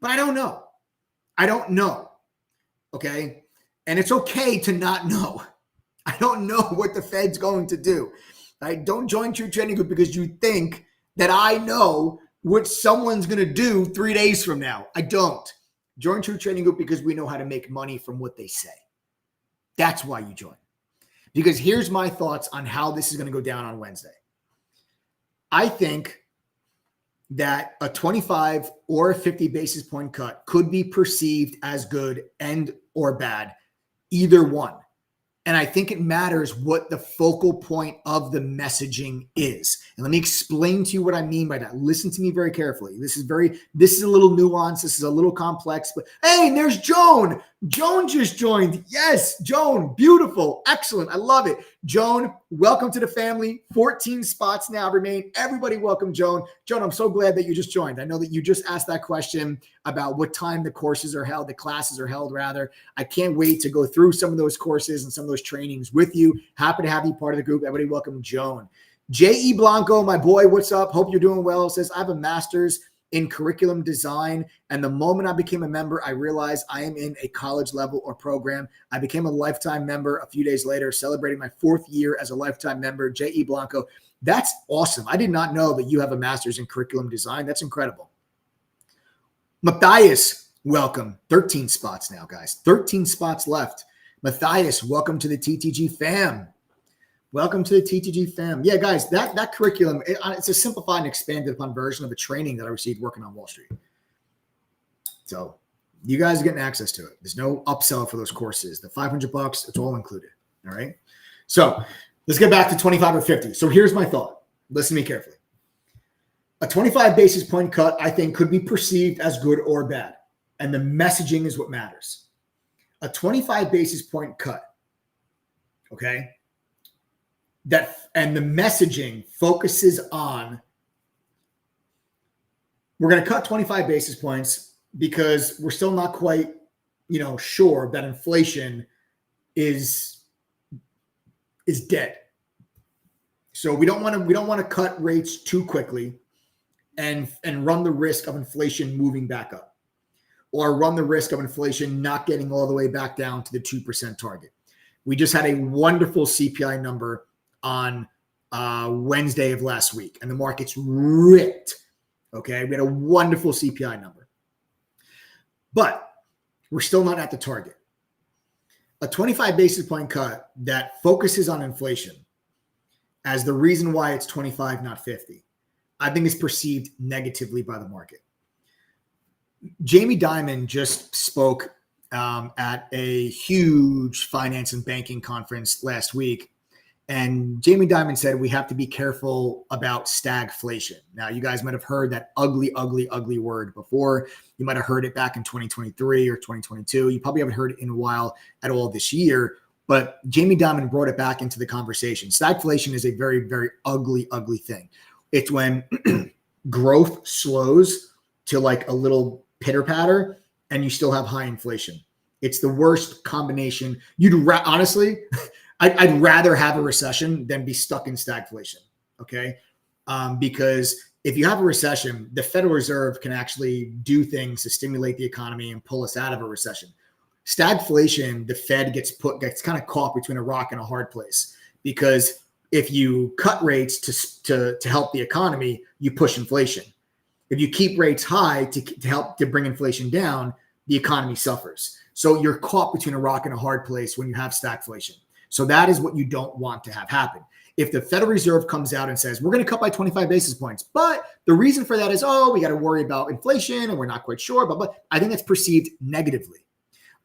but I don't know. I don't know. Okay. And it's okay to not know. I don't know what the Fed's going to do. I don't join True Trading Group because you think that I know what someone's going to do 3 days from now. I don't. Join True Trading Group because we know how to make money from what they say. That's why you join. Because here's my thoughts on how this is going to go down on Wednesday. I think that a 25 or a 50 basis point cut could be perceived as good and or bad, either one. And I think it matters what the focal point of the messaging is. And let me explain to you what I mean by that. Listen to me very carefully. This is a little nuanced. This is a little complex, but hey, there's Joan. Joan just joined. Yes, Joan, beautiful. Excellent. I love it. Joan, welcome to the family. 14 spots now remain. Everybody welcome Joan. Joan, I'm so glad that you just joined. I know that you just asked that question about what time the classes are held rather. I can't wait to go through some of those courses and some of those trainings with you. Happy to have you part of the group. Everybody welcome Joan. J.E. Blanco, my boy, what's up? Hope you're doing well. Says, I have a master's in curriculum design. And the moment I became a member, I realized I am in a college level or program. I became a lifetime member a few days later, celebrating my 4th year as a lifetime member. J.E. Blanco, that's awesome. I did not know that you have a master's in curriculum design. That's incredible. Matthias, welcome. 13 spots now, guys. 13 spots left. Matthias, welcome to the TTG fam. Welcome to the TTG fam. Yeah, guys, that curriculum, it's a simplified and expanded upon version of a training that I received working on Wall Street. So you guys are getting access to it. There's no upsell for those courses. The $500, it's all included. All right. So let's get back to 25 or 50. So here's my thought. Listen to me carefully. A 25 basis point cut, I think, could be perceived as good or bad. And the messaging is what matters. A 25 basis point cut, okay? And the messaging focuses on, we're going to cut 25 basis points because we're still not quite, sure that inflation is dead. So we don't want to cut rates too quickly and run the risk of inflation moving back up, or run the risk of inflation not getting all the way back down to the 2% target. We just had a wonderful CPI number on Wednesday of last week, and the market's ripped. Okay, we had a wonderful CPI number, but we're still not at the target. A 25 basis point cut that focuses on inflation as the reason why it's 25, not 50, I think is perceived negatively by the market. Jamie Dimon just spoke at a huge finance and banking conference last week. And Jamie Dimon said, we have to be careful about stagflation. Now, you guys might have heard that ugly, ugly, ugly word before. You might have heard it back in 2023 or 2022. You probably haven't heard it in a while at all this year. But Jamie Dimon brought it back into the conversation. Stagflation is a very, very ugly, ugly thing. It's when growth slows to like a little pitter patter and you still have high inflation. It's the worst combination. Honestly, I'd rather have a recession than be stuck in stagflation, okay? Because if you have a recession, the Federal Reserve can actually do things to stimulate the economy and pull us out of a recession. Stagflation, the Fed gets kind of caught between a rock and a hard place, because if you cut rates to help the economy, you push inflation. If you keep rates high to help to bring inflation down, the economy suffers. So you're caught between a rock and a hard place when you have stagflation. So that is what you don't want to have happen. If the Federal Reserve comes out and says, we're going to cut by 25 basis points, but the reason for that is, we got to worry about inflation and we're not quite sure, but I think that's perceived negatively.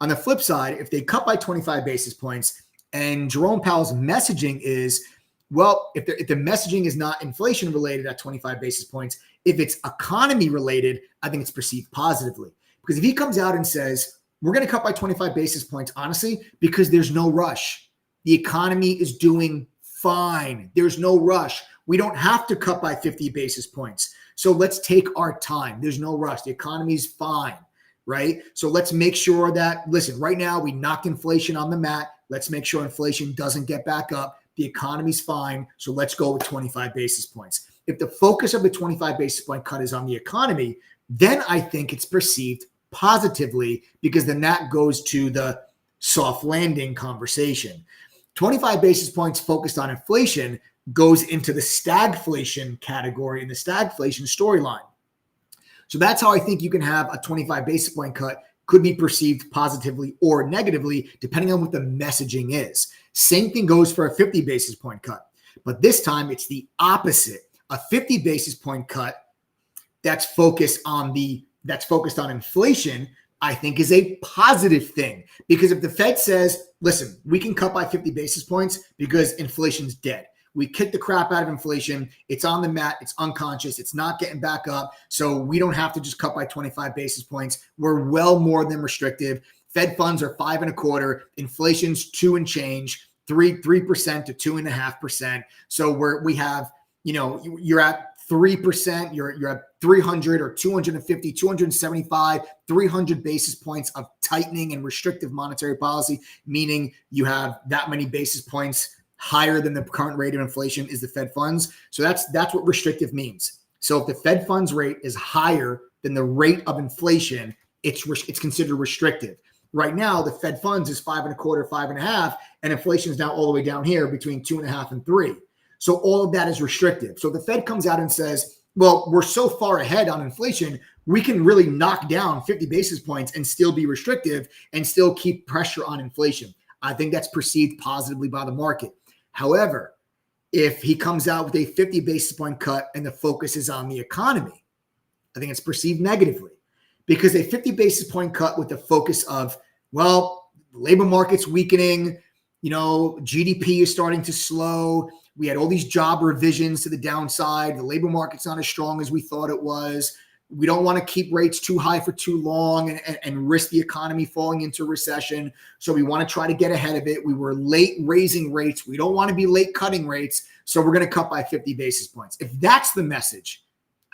On the flip side, if they cut by 25 basis points and Jerome Powell's messaging is, well, if the messaging is not inflation related at 25 basis points, if it's economy related, I think it's perceived positively. Because if he comes out and says, we're going to cut by 25 basis points, honestly, because there's no rush. The economy is doing fine. There's no rush. We don't have to cut by 50 basis points. So let's take our time. There's no rush. The economy's fine, right? So let's make sure that, listen, right now we knocked inflation on the mat. Let's make sure inflation doesn't get back up. The economy's fine. So let's go with 25 basis points. If the focus of the 25 basis point cut is on the economy, then I think it's perceived positively, because then that goes to the soft landing conversation. 25 basis points focused on inflation goes into the stagflation category in the stagflation storyline. So that's how I think you can have a 25 basis point cut could be perceived positively or negatively, depending on what the messaging is. Same thing goes for a 50 basis point cut, but this time it's the opposite. A 50 basis point cut that's focused on inflation, I think is a positive thing, because if the Fed says, listen, we can cut by 50 basis points because inflation's dead. We kick the crap out of inflation. It's on the mat. It's unconscious. It's not getting back up. So we don't have to just cut by 25 basis points. We're well more than restrictive. Fed funds are 5.25. Inflation's 2 and change, 3% to 2.5%. So we have, you're at 3%, you're at 300 or 250, 275, 300 basis points of tightening and restrictive monetary policy, meaning you have that many basis points higher than the current rate of inflation is the Fed funds. So that's what restrictive means. So if the Fed funds rate is higher than the rate of inflation, it's considered restrictive. Right now, the Fed funds is 5.25, 5.5, and inflation is now all the way down here between 2.5 and 3. So all of that is restrictive. So the Fed comes out and says, well, we're so far ahead on inflation, we can really knock down 50 basis points and still be restrictive and still keep pressure on inflation. I think that's perceived positively by the market. However, if he comes out with a 50 basis point cut and the focus is on the economy, I think it's perceived negatively, because a 50 basis point cut with the focus of, well, the labor market's weakening, GDP is starting to slow. We had all these job revisions to the downside. The labor market's not as strong as we thought it was. We don't want to keep rates too high for too long and risk the economy falling into recession. So we want to try to get ahead of it. We were late raising rates. We don't want to be late cutting rates. So we're going to cut by 50 basis points. If that's the message,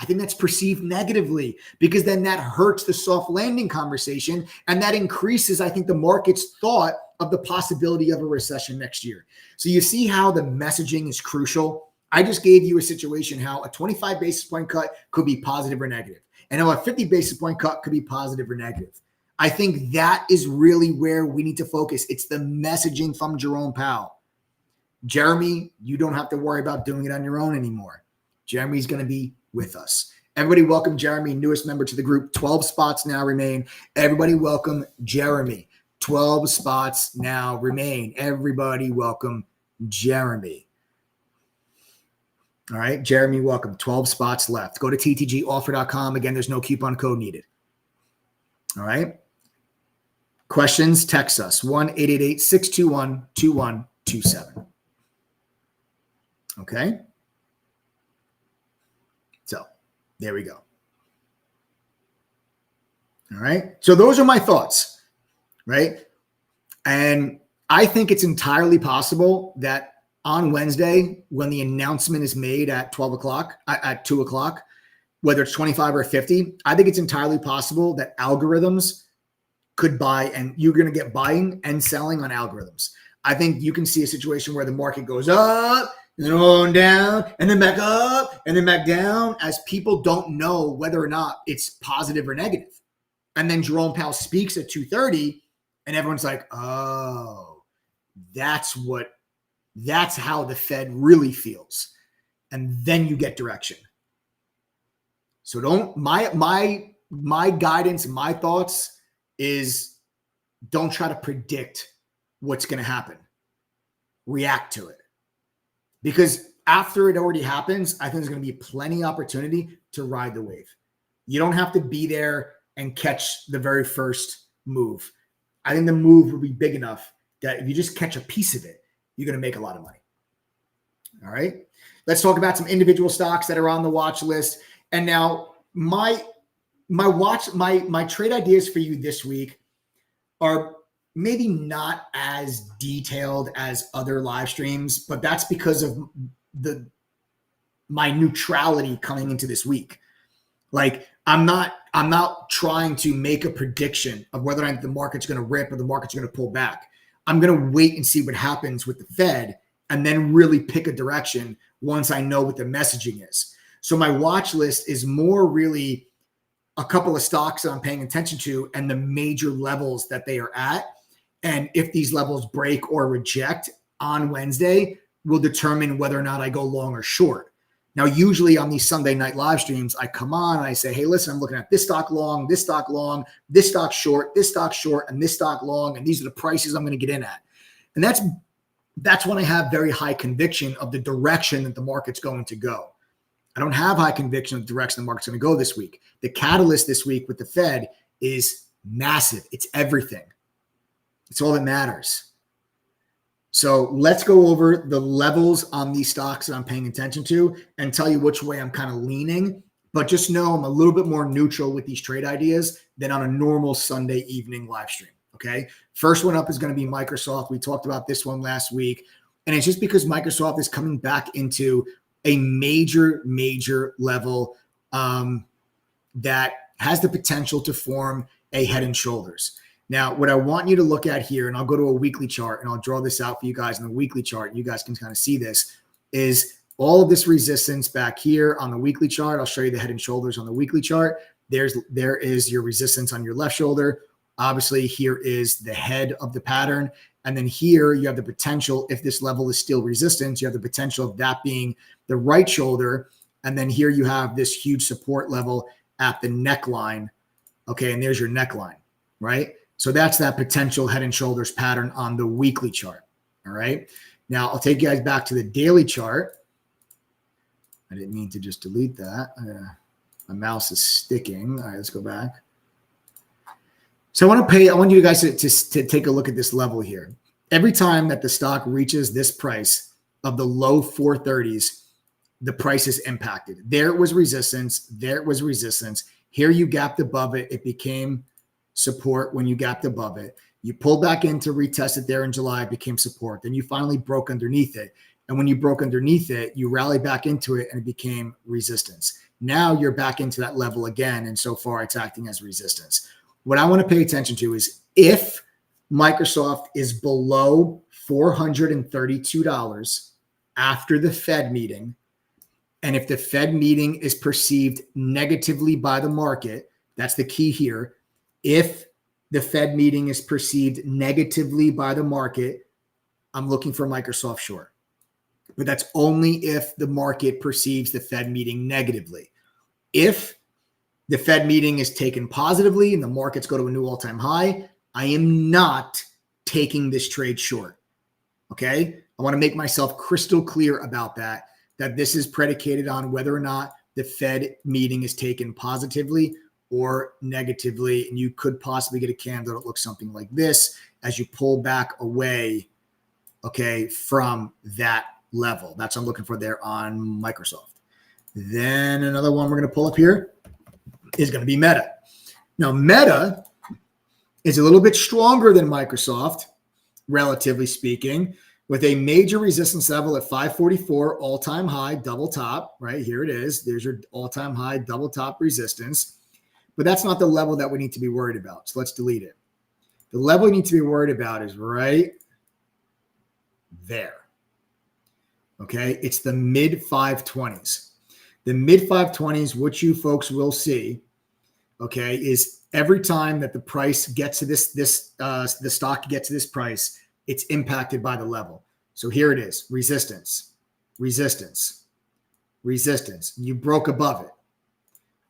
I think that's perceived negatively, because then that hurts the soft landing conversation. And that increases, I think, the market's thought of the possibility of a recession next year. So you see how the messaging is crucial. I just gave you a situation how a 25 basis point cut could be positive or negative, and how a 50 basis point cut could be positive or negative. I think that is really where we need to focus. It's the messaging from Jerome Powell. Jeremy, you don't have to worry about doing it on your own anymore. Jeremy's going to be with us. Everybody welcome Jeremy, newest member to the group. 12 spots now remain. Everybody welcome Jeremy. 12 spots now remain. Everybody welcome Jeremy. All right, Jeremy, welcome. 12 spots left. Go to ttgoffer.com. Again, there's no coupon code needed. All right. Questions, text us. 1-888-621-2127. Okay. So there we go. All right. So those are my thoughts, right? And I think it's entirely possible that on Wednesday, when the announcement is made at 12 o'clock, at 2 o'clock, whether it's 25 or 50, I think it's entirely possible that algorithms could buy, and you're going to get buying and selling on algorithms. I think you can see a situation where the market goes up and then on down and then back up and then back down, as people don't know whether or not it's positive or negative. And then Jerome Powell speaks at 2:30 and everyone's like, oh, that's how the Fed really feels. And then you get direction. So my guidance, my thoughts is, don't try to predict what's going to happen. React to it. Because after it already happens, I think there's going to be plenty of opportunity to ride the wave. You don't have to be there and catch the very first move. I think the move will be big enough that if you just catch a piece of it, you're going to make a lot of money. All right. Let's talk about some individual stocks that are on the watch list. And now my trade ideas for you this week are maybe not as detailed as other live streams, but that's because of my neutrality coming into this week. Like I'm not trying to make a prediction of whether or not the market's going to rip or the market's going to pull back. I'm going to wait and see what happens with the Fed and then really pick a direction once I know what the messaging is. So my watch list is more really a couple of stocks that I'm paying attention to and the major levels that they are at. And if these levels break or reject on Wednesday will determine whether or not I go long or short. Now, usually on these Sunday night live streams, I come on and I say, hey, listen, I'm looking at this stock long, this stock long, this stock short, and this stock long. And these are the prices I'm going to get in at. And that's when I have very high conviction of the direction that the market's going to go. I don't have high conviction of the direction the market's going to go this week. The catalyst this week with the Fed is massive. It's everything. It's all that matters. So let's go over the levels on these stocks that I'm paying attention to and tell you which way I'm kind of leaning. But just know I'm a little bit more neutral with these trade ideas than on a normal Sunday evening live stream. Okay. First one up is going to be Microsoft. We talked about this one last week. And it's just because Microsoft is coming back into a major level that has the potential to form a head and shoulders. Now, what I want you to look at here, and I'll go to a weekly chart and I'll draw this out for you guys in the weekly chart. You guys can kind of see this, is all of this resistance back here on the weekly chart. I'll show you the head and shoulders on the weekly chart. There is your resistance on your left shoulder. Obviously, here is the head of the pattern. And then here you have the potential, if this level is still resistance, you have the potential of that being the right shoulder. And then here you have this huge support level at the neckline. Okay, and there's your neckline, right? So that's that potential head and shoulders pattern on the weekly chart. All right. Now I'll take you guys back to the daily chart. I didn't mean to just delete that. My mouse is sticking. All right, let's go back. So I want you guys to take a look at this level here. Every time that the stock reaches this price of the low 430s, the price is impacted. There was resistance. There was resistance. Here you gapped above it. It became support when you gapped above it. You pulled back in to retest it there in July. It became support. Then you finally broke underneath it. And when you broke underneath it, you rallied back into it and it became resistance. Now you're back into that level again. And so far it's acting as resistance. What I want to pay attention to is if Microsoft is below $432 after the Fed meeting, and if the Fed meeting is perceived negatively by the market, that's the key here. If the Fed meeting is perceived negatively by the market, I'm looking for Microsoft short. But that's only if the market perceives the Fed meeting negatively. If the Fed meeting is taken positively and the markets go to a new all-time high, I am not taking this trade short. Okay? I want to make myself crystal clear about that this is predicated on whether or not the Fed meeting is taken positively or negatively. And you could possibly get a candle that looks something like this as you pull back away, okay, from that level. That's what I'm looking for there on Microsoft. Then another one we're going to pull up here is going to be Meta. Now, Meta is a little bit stronger than Microsoft, relatively speaking, with a major resistance level at 544, all-time high, double top, right? Here it is. There's your all-time high, double top resistance. But that's not the level that we need to be worried about. So let's delete it. The level we need to be worried about is right there. Okay? It's the mid 520s. The mid 520s, which you folks will see, okay, is every time that the price gets to the stock gets to this price, it's impacted by the level. So here it is, resistance, resistance, resistance. You broke above it.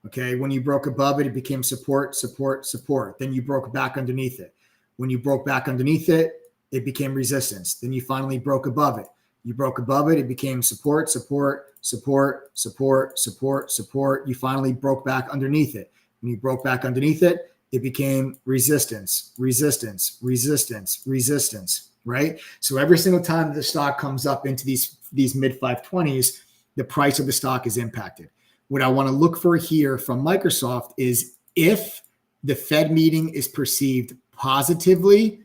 Okay, when you broke above it, it became support, support, support. Then you broke back underneath it. When you broke back underneath it, it became resistance. Then you finally broke above it. You broke above it, it became support, support, support, support, support, support. You finally broke back underneath it. When you broke back underneath it, it became resistance, resistance, resistance, resistance, right? So every single time that the stock comes up into these mid 520s, the price of the stock is impacted. What I want to look for here from Microsoft is if the Fed meeting is perceived positively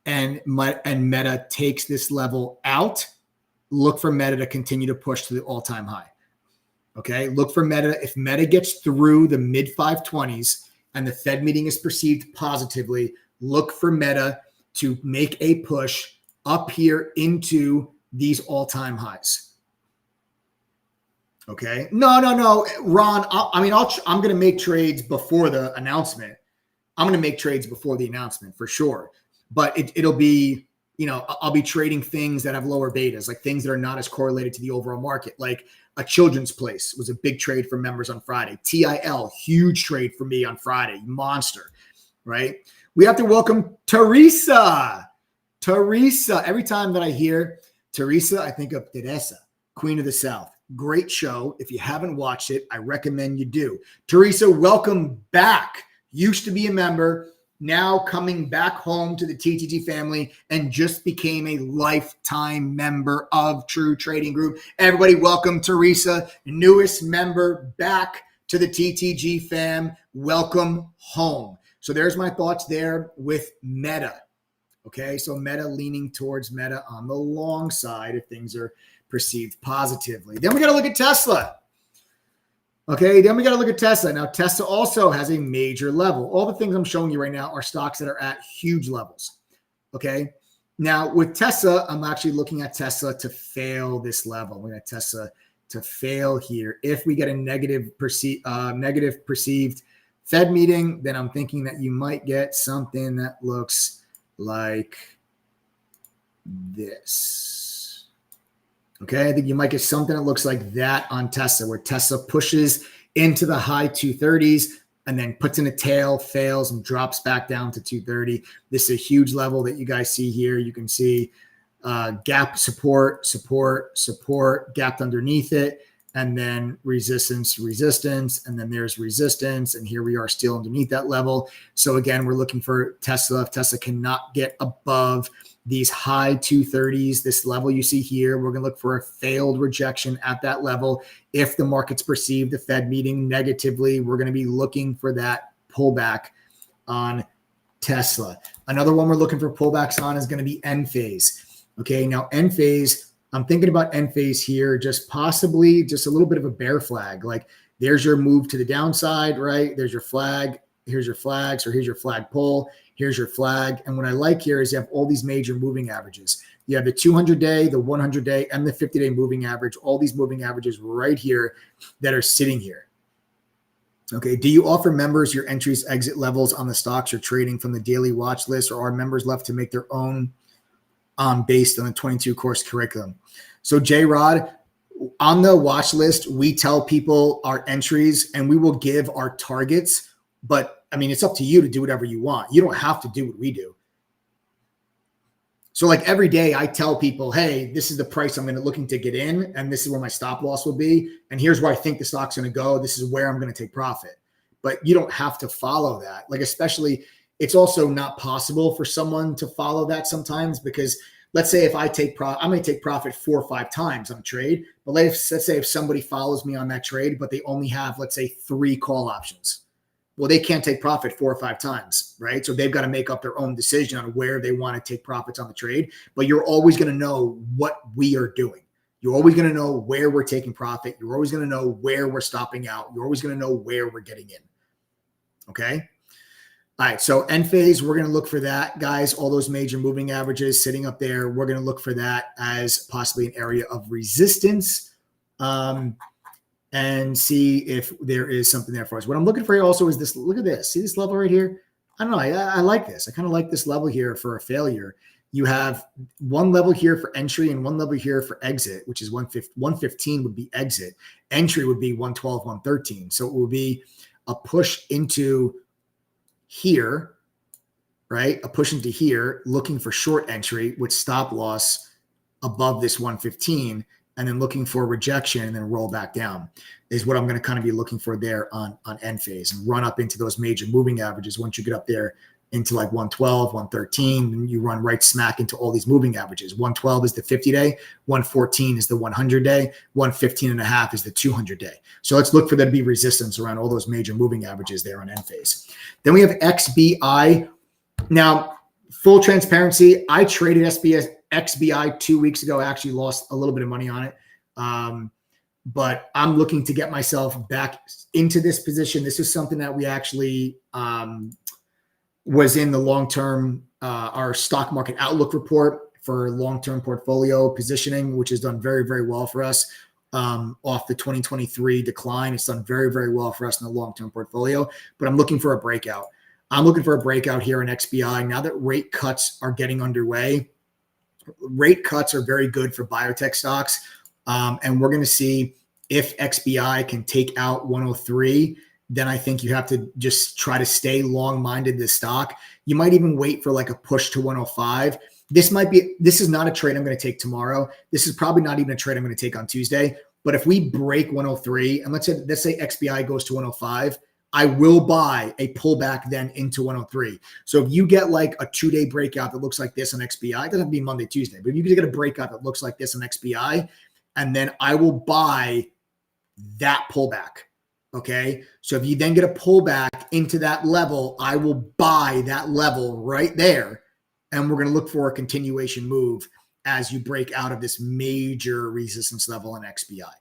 and Meta takes this level out, look for Meta to continue to push to the all-time high. Okay, look for Meta. If Meta gets through the mid 520s and the Fed meeting is perceived positively, look for Meta to make a push up here into these all-time highs. Okay. No, Ron. I'm going to make trades before the announcement. I'm going to make trades before the announcement for sure. But it'll be, I'll be trading things that have lower betas, like things that are not as correlated to the overall market. Like a Children's Place was a big trade for members on Friday. TIL, huge trade for me on Friday. Monster, right? We have to welcome Teresa. Teresa. Every time that I hear Teresa, I think of Teresa, Queen of the South. Great show. If you haven't watched it, I recommend you do. Teresa, welcome back. Used to be a member, now coming back home to the TTG family and just became a lifetime member of True Trading Group. Everybody, welcome Teresa, newest member back to the TTG fam. Welcome home. So there's my thoughts there with Meta. Okay, so Meta leaning towards Meta on the long side if things are perceived positively. Then we got to look at Tesla. Okay, then we got to look at Tesla. Now, Tesla also has a major level. All the things I'm showing you right now are stocks that are at huge levels. Okay, now with Tesla, I'm actually looking at Tesla to fail this level. We got Tesla to fail here. If we get a negative perceived Fed meeting, then I'm thinking that you might get something that looks like this. Okay, I think you might get something that looks like that on Tesla, where Tesla pushes into the high 230s and then puts in a tail, fails, and drops back down to 230. This is a huge level that you guys see here. You can see gap support, gapped underneath it, and then resistance, and then there's resistance, and here we are still underneath that level. So again, we're looking for Tesla. If Tesla cannot get above these high 230s, this level you see here, we're going to look for a failed rejection at that level. If the markets perceive the Fed meeting negatively, we're going to be looking for that pullback on Tesla. Another one we're looking for pullbacks on is going to be end phase. Okay, now end phase, I'm thinking about end phase here, just possibly just a little bit of a bear flag. Like there's your move to the downside, right? There's your flag. Here's your flags, or here's your flag pull. Here's your flag. And what I like here is you have all these major moving averages. You have the 200-day, the 100-day, and the 50-day moving average, all these moving averages right here that are sitting here. Okay, do you offer members your entries, exit levels on the stocks you're trading from the daily watch list, or are members left to make their own based on the 22-course curriculum? So J-Rod, on the watch list, we tell people our entries and we will give our targets, but I mean, it's up to you to do whatever you want. You don't have to do what we do. So like every day I tell people, hey, this is the price I'm looking to get in, and this is where my stop loss will be. And here's where I think the stock's going to go. This is where I'm going to take profit. But you don't have to follow that. Like, especially, it's also not possible for someone to follow that sometimes, because let's say if I take profit, I'm going to take profit 4 or 5 times on a trade. But let's say if somebody follows me on that trade, but they only have, let's say, 3 call options. Well, they can't take profit 4 or 5 times, right? So they've got to make up their own decision on where they want to take profits on the trade. But you're always going to know what we are doing. You're always going to know where we're taking profit. You're always going to know where we're stopping out. You're always going to know where we're getting in. Okay? All right, so end phase, we're going to look for that, guys. All those major moving averages sitting up there, we're going to look for that as possibly an area of resistance. And see if there is something there for us. What I'm looking for here also is this. Look at this. See this level right here? I don't know. I like this. I kind of like this level here for a failure. You have one level here for entry and one level here for exit, which is 115 would be exit. Entry would be 112, 113. So it will be a push into here, right? A push into here, looking for short entry with stop loss above this 115. And then looking for rejection and then roll back down is what I'm going to kind of be looking for there on end phase, and run up into those major moving averages. Once you get up there into like 112, 113, and you run right smack into all these moving averages. 112 is the 50-day, 114 is the 100-day, 115.5 is the 200-day. So let's look for there to be resistance around all those major moving averages there on end phase. Then we have XBI. Now, full transparency, I traded XBI 2 weeks ago. I actually lost a little bit of money on it. But I'm looking to get myself back into this position. This is something that we actually was in the long-term, our stock market outlook report for long-term portfolio positioning, which has done very, very well for us off the 2023 decline. It's done very, very well for us in the long-term portfolio, but I'm looking for a breakout. I'm looking for a breakout here in XBI. Now that rate cuts are getting underway, rate cuts are very good for biotech stocks. And we're going to see if XBI can take out 103, then I think you have to just try to stay long-minded this stock. You might even wait for like a push to 105. This is not a trade I'm going to take tomorrow. This is probably not even a trade I'm going to take on Tuesday. But if we break 103, and let's say XBI goes to 105, I will buy a pullback then into 103. So if you get like a 2-day breakout that looks like this on XBI, it doesn't have to be Monday, Tuesday, but if you get a breakout that looks like this on XBI, and then I will buy that pullback. Okay. So if you then get a pullback into that level, I will buy that level right there. And we're going to look for a continuation move as you break out of this major resistance level in XBI.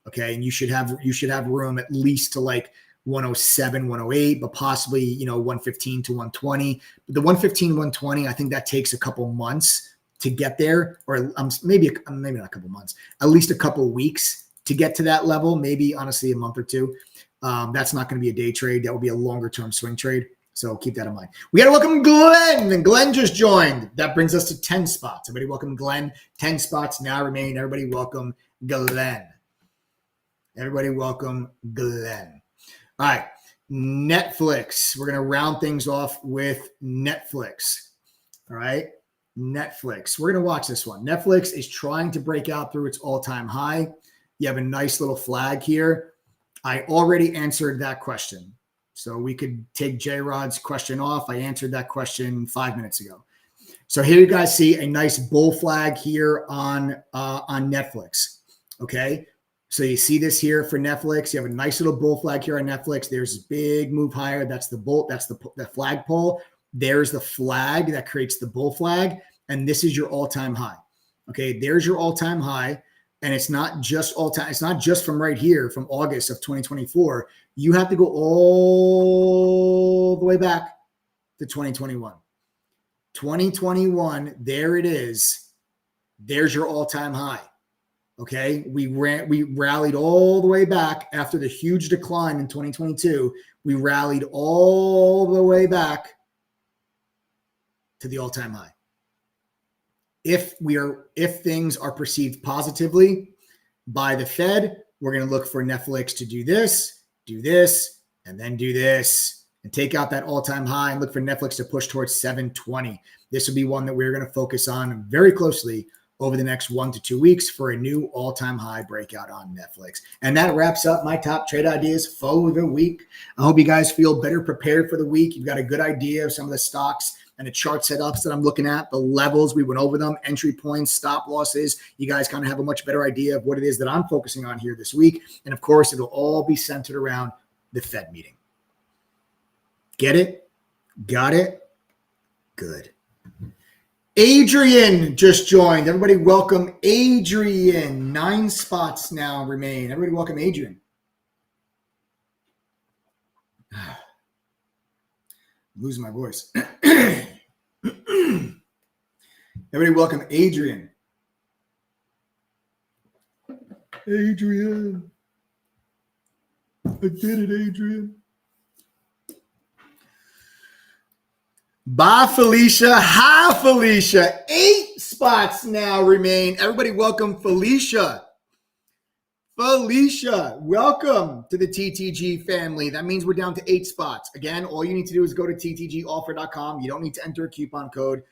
Okay. And you should have room at least to like 107, 108, but possibly, 115 to 120. But the 115, 120, I think that takes a couple months to get there, or maybe not a couple months, at least a couple weeks to get to that level. Maybe honestly a month or two. That's not going to be a day trade. That will be a longer term swing trade. So keep that in mind. We got to welcome Glenn, and Glenn just joined. That brings us to 10 spots. Everybody welcome Glenn. 10 spots now remain. Everybody welcome Glenn. Everybody welcome Glenn. All right, Netflix. We're going to round things off with Netflix. All right, Netflix. We're going to watch this one. Netflix is trying to break out through its all-time high. You have a nice little flag here. I already answered that question. So we could take J-Rod's question off. I answered that question 5 minutes ago. So here you guys see a nice bull flag here on Netflix. Okay. So you see this here for Netflix. You have a nice little bull flag here on Netflix. There's a big move higher. That's the bull. That's the flagpole. There's the flag that creates the bull flag. And this is your all-time high. Okay. There's your all-time high. And it's not just all-time. It's not just from right here from August of 2024. You have to go all the way back to 2021. 2021, there it is. There's your all-time high. Okay, we rallied all the way back after the huge decline in 2022. We rallied all the way back to the all-time high. If things are perceived positively by the Fed, we're going to look for Netflix to do this, and then do this, and take out that all-time high and look for Netflix to push towards 720. This will be one that we're going to focus on very closely over the next 1 to 2 weeks for a new all-time high breakout on Netflix. And that wraps up my top trade ideas for the week. I hope you guys feel better prepared for the week. You've got a good idea of some of the stocks and the chart setups that I'm looking at, the levels, we went over them, entry points, stop losses. You guys kind of have a much better idea of what it is that I'm focusing on here this week. And of course, it'll all be centered around the Fed meeting. Get it? Got it? Good. Adrian just joined. Everybody welcome Adrian. 9 spots now remain. Everybody welcome Adrian. I'm losing my voice. Everybody welcome Adrian. Adrian. I did it, Adrian. Bye, Felicia. Hi, Felicia. 8 spots now remain. Everybody welcome Felicia. Felicia, welcome to the TTG family. That means we're down to 8 spots. Again, all you need to do is go to ttgoffer.com. You don't need to enter a coupon code.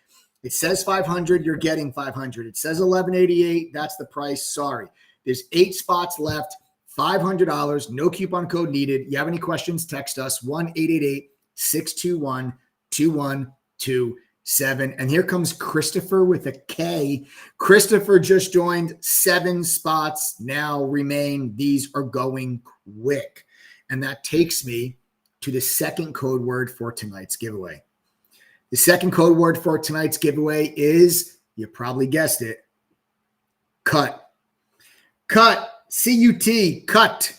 It says 500. You're getting 500. It says 1188. That's the price. Sorry. There's 8 spots left. $500. No coupon code needed. You have any questions, text us 1-888-621-2127. And here comes Christopher with a K. Christopher just joined. 7 spots now remain. These are going quick. And that takes me to the second code word for tonight's giveaway. The second code word for tonight's giveaway is, you probably guessed it, cut. Cut. C-U-T. Cut.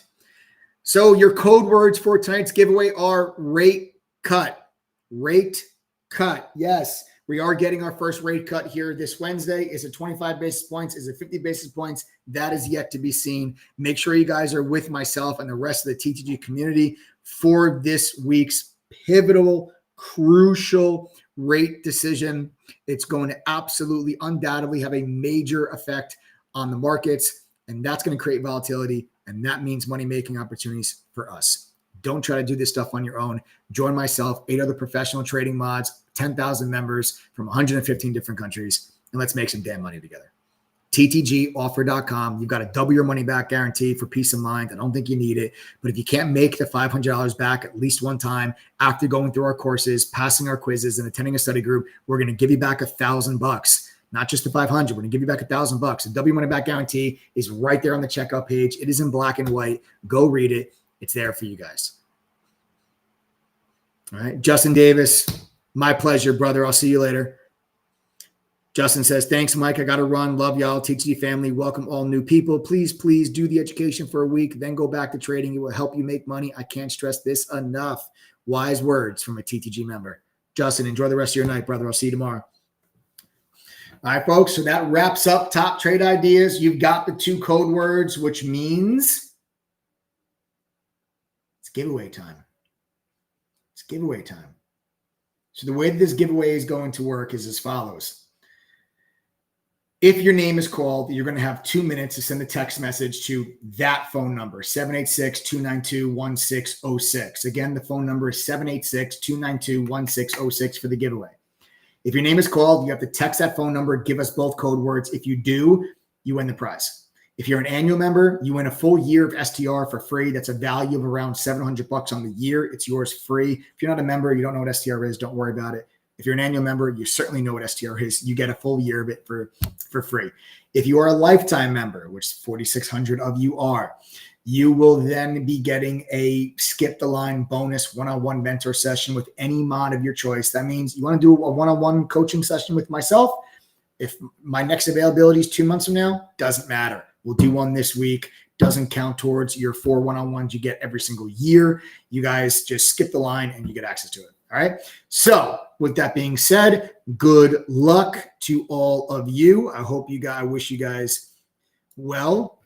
So your code words for tonight's giveaway are rate cut. Rate cut. Yes, we are getting our first rate cut here this Wednesday. Is it 25 basis points? Is it 50 basis points? That is yet to be seen. Make sure you guys are with myself and the rest of the TTG community for this week's pivotal, crucial rate decision. It's going to absolutely, undoubtedly have a major effect on the markets, and that's going to create volatility, and that means money-making opportunities for us. Don't try to do this stuff on your own. Join myself, 8 other professional trading mods, 10,000 members from 115 different countries, and let's make some damn money together. ttgoffer.com. You've got a double your money back guarantee for peace of mind. I don't think you need it, but if you can't make the $500 back at least one time after going through our courses, passing our quizzes, and attending a study group, we're going to give you back $1,000. Not just the 500. We're going to give you back $1,000. The double your money back guarantee is right there on the checkout page. It is in black and white. Go read it. It's there for you guys. All right. Justin Davis, my pleasure, brother. I'll see you later. Justin says, thanks, Mike. I got to run. Love y'all. TTG family. Welcome all new people. Please do the education for a week, then go back to trading. It will help you make money. I can't stress this enough. Wise words from a TTG member. Justin, enjoy the rest of your night, brother. I'll see you tomorrow. All right, folks. So that wraps up top trade ideas. You've got the 2 code words, which means it's giveaway time. It's giveaway time. So the way that this giveaway is going to work is as follows. If your name is called, you're going to have 2 minutes to send a text message to that phone number, 786-292-1606. Again, the phone number is 786-292-1606 for the giveaway. If your name is called, you have to text that phone number, give us both code words. If you do, you win the prize. If you're an annual member, you win a full year of STR for free. That's a value of around $700 on the year. It's yours free. If you're not a member, you don't know what STR is, don't worry about it. If you're an annual member, you certainly know what STR is. You get a full year of it for free. If you are a lifetime member, which 4,600 of you are, you will then be getting a skip the line bonus one-on-one mentor session with any mod of your choice. That means you want to do a one-on-one coaching session with myself. If my next availability is 2 months from now, doesn't matter. We'll do one this week. Doesn't count towards your 4 one-on-ones you get every single year. You guys just skip the line and you get access to it. All right. So with that being said, good luck to all of you. I wish you guys well.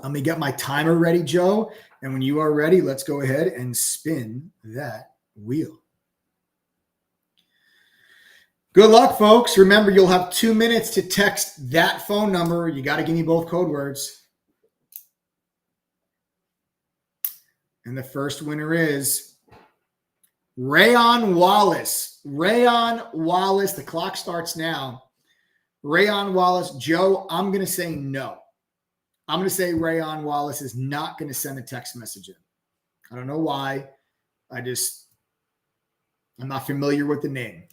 Let me get my timer ready, Joe. And when you are ready, let's go ahead and spin that wheel. Good luck, folks. Remember, you'll have 2 minutes to text that phone number. You got to give me both code words. And the first winner is Rayon Wallace. Rayon Wallace. The clock starts now. Rayon Wallace. Joe, I'm going to say no. I'm going to say Rayon Wallace is not going to send a text message in. I don't know why. I'm not familiar with the name.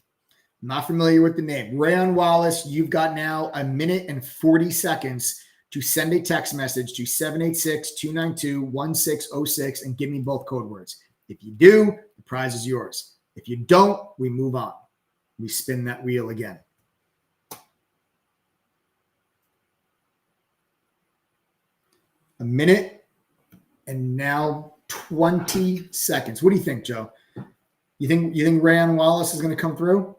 Rayon Wallace, you've got now 1 minute and 40 seconds to send a text message to 786-292-1606 and give me both code words. If you do, the prize is yours. If you don't, we move on. We spin that wheel again. A minute and now 20 seconds. What do you think, Joe? You think Rayon Wallace is going to come through?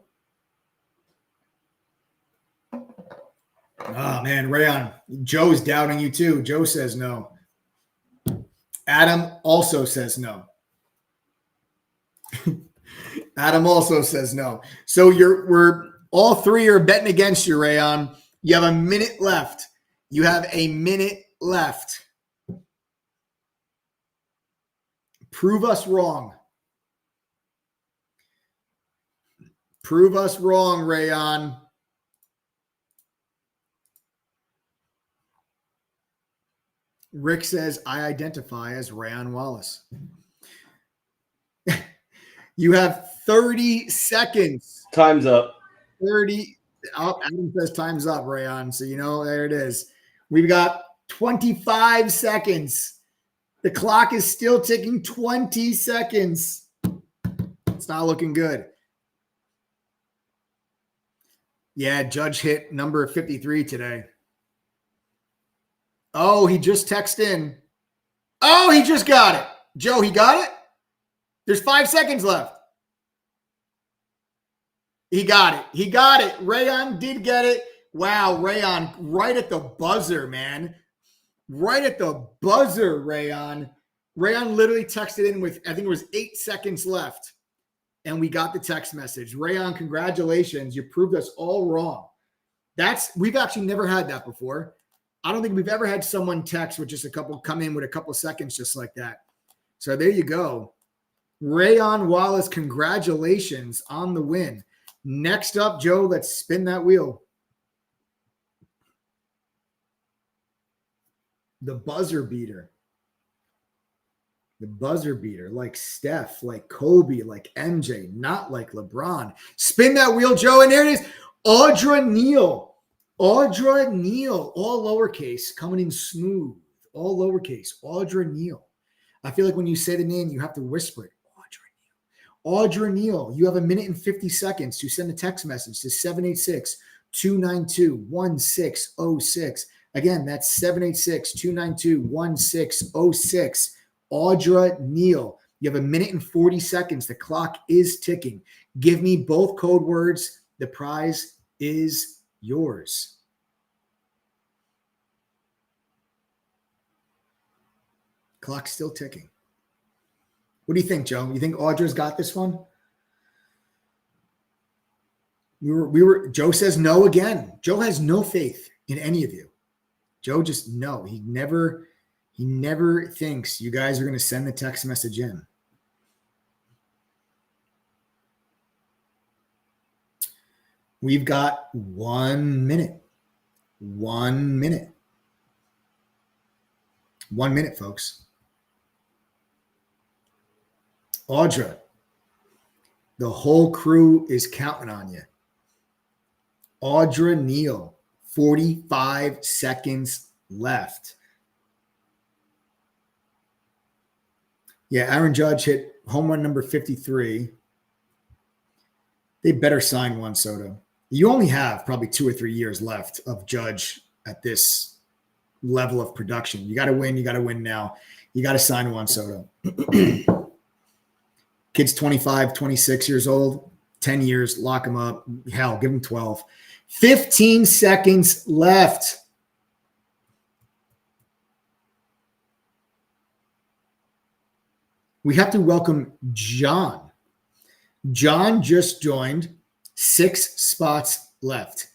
Oh, man, Rayon. Joe's doubting you too. Joe says no. Adam also says no. Adam also says no. So we're all three are betting against you, Rayon. You have a minute left. Prove us wrong. Prove us wrong, Rayon. Rick says, I identify as Rayon Wallace. You have 30 seconds. Time's up. 30. Oh, Adam says time's up, Rayon. So, there it is. We've got 25 seconds. The clock is still ticking. 20 seconds. It's not looking good. Yeah, Judge hit number 53 today. Oh, he just texted in. Oh, he just got it. Joe, he got it? There's 5 seconds left. He got it. Rayon did get it. Wow, Rayon, right at the buzzer, man. Right at the buzzer, Rayon. Rayon literally texted in with, I think it was 8 seconds left. And we got the text message. Rayon, congratulations. You proved us all wrong. We've actually never had that before. I don't think we've ever had someone text with just come in with a couple seconds just like that. So there you go. Rayon Wallace, congratulations on the win. Next up, Joe, let's spin that wheel. The buzzer beater. The buzzer beater, like Steph, like Kobe, like MJ, not like LeBron. Spin that wheel, Joe, and there it is. Audra Neal. Audra Neal, all lowercase, coming in smooth. All lowercase. Audra Neal. I feel like when you say the name, you have to whisper it. Audra Neal, you have 1 minute and 50 seconds to send a text message to 786-292-1606. Again, that's 786-292-1606. Audra Neal, you have 1 minute and 40 seconds. The clock is ticking. Give me both code words. The prize is yours. Clock's still ticking. What do you think, Joe? You think Audra's got this one? Joe says no again. Joe has no faith in any of you. Joe just no. He never thinks you guys are going to send the text message in. We've got 1 minute. 1 minute. 1 minute, folks. Audra, the whole crew is counting on you. Audra Neal, 45 seconds left. Yeah, Aaron Judge hit home run number 53. They better sign Juan Soto. You only have probably 2 or 3 years left of Judge at this level of production. You got to win. You got to win now. You got to sign Juan Soto. Kid's 25, 26 years old, 10 years, lock him up. Hell, give him 12. 15 seconds left. We have to welcome John. John just joined. 6 spots left.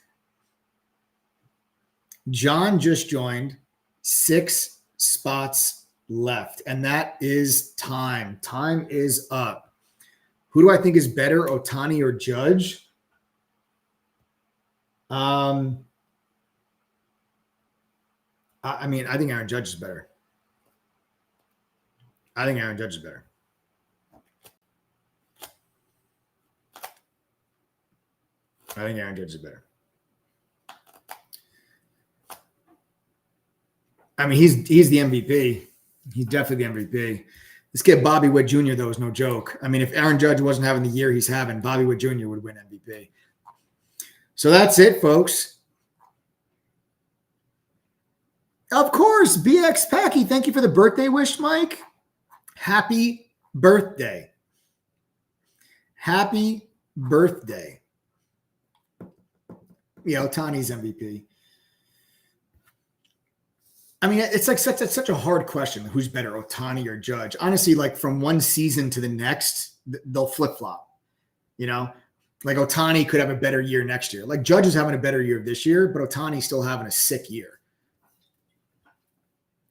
John just joined. 6 spots left. And that is time. Time is up. Who do I think is better, Ohtani or Judge? I think Aaron Judge is better. I think Aaron Judge is better. I mean, he's the MVP. He's definitely the MVP. This kid, Bobby Witt Jr., though, is no joke. I mean, if Aaron Judge wasn't having the year he's having, Bobby Witt Jr. would win MVP. So that's it, folks. Of course, BX Packy, thank you for the birthday wish, Mike. Happy birthday. Happy birthday. Yeah, Ohtani's MVP. I mean, it's like such a hard question. Who's better, Ohtani or Judge? Honestly, like from one season to the next, they'll flip-flop. You know, like Ohtani could have a better year next year. Like Judge is having a better year this year, but Ohtani's still having a sick year.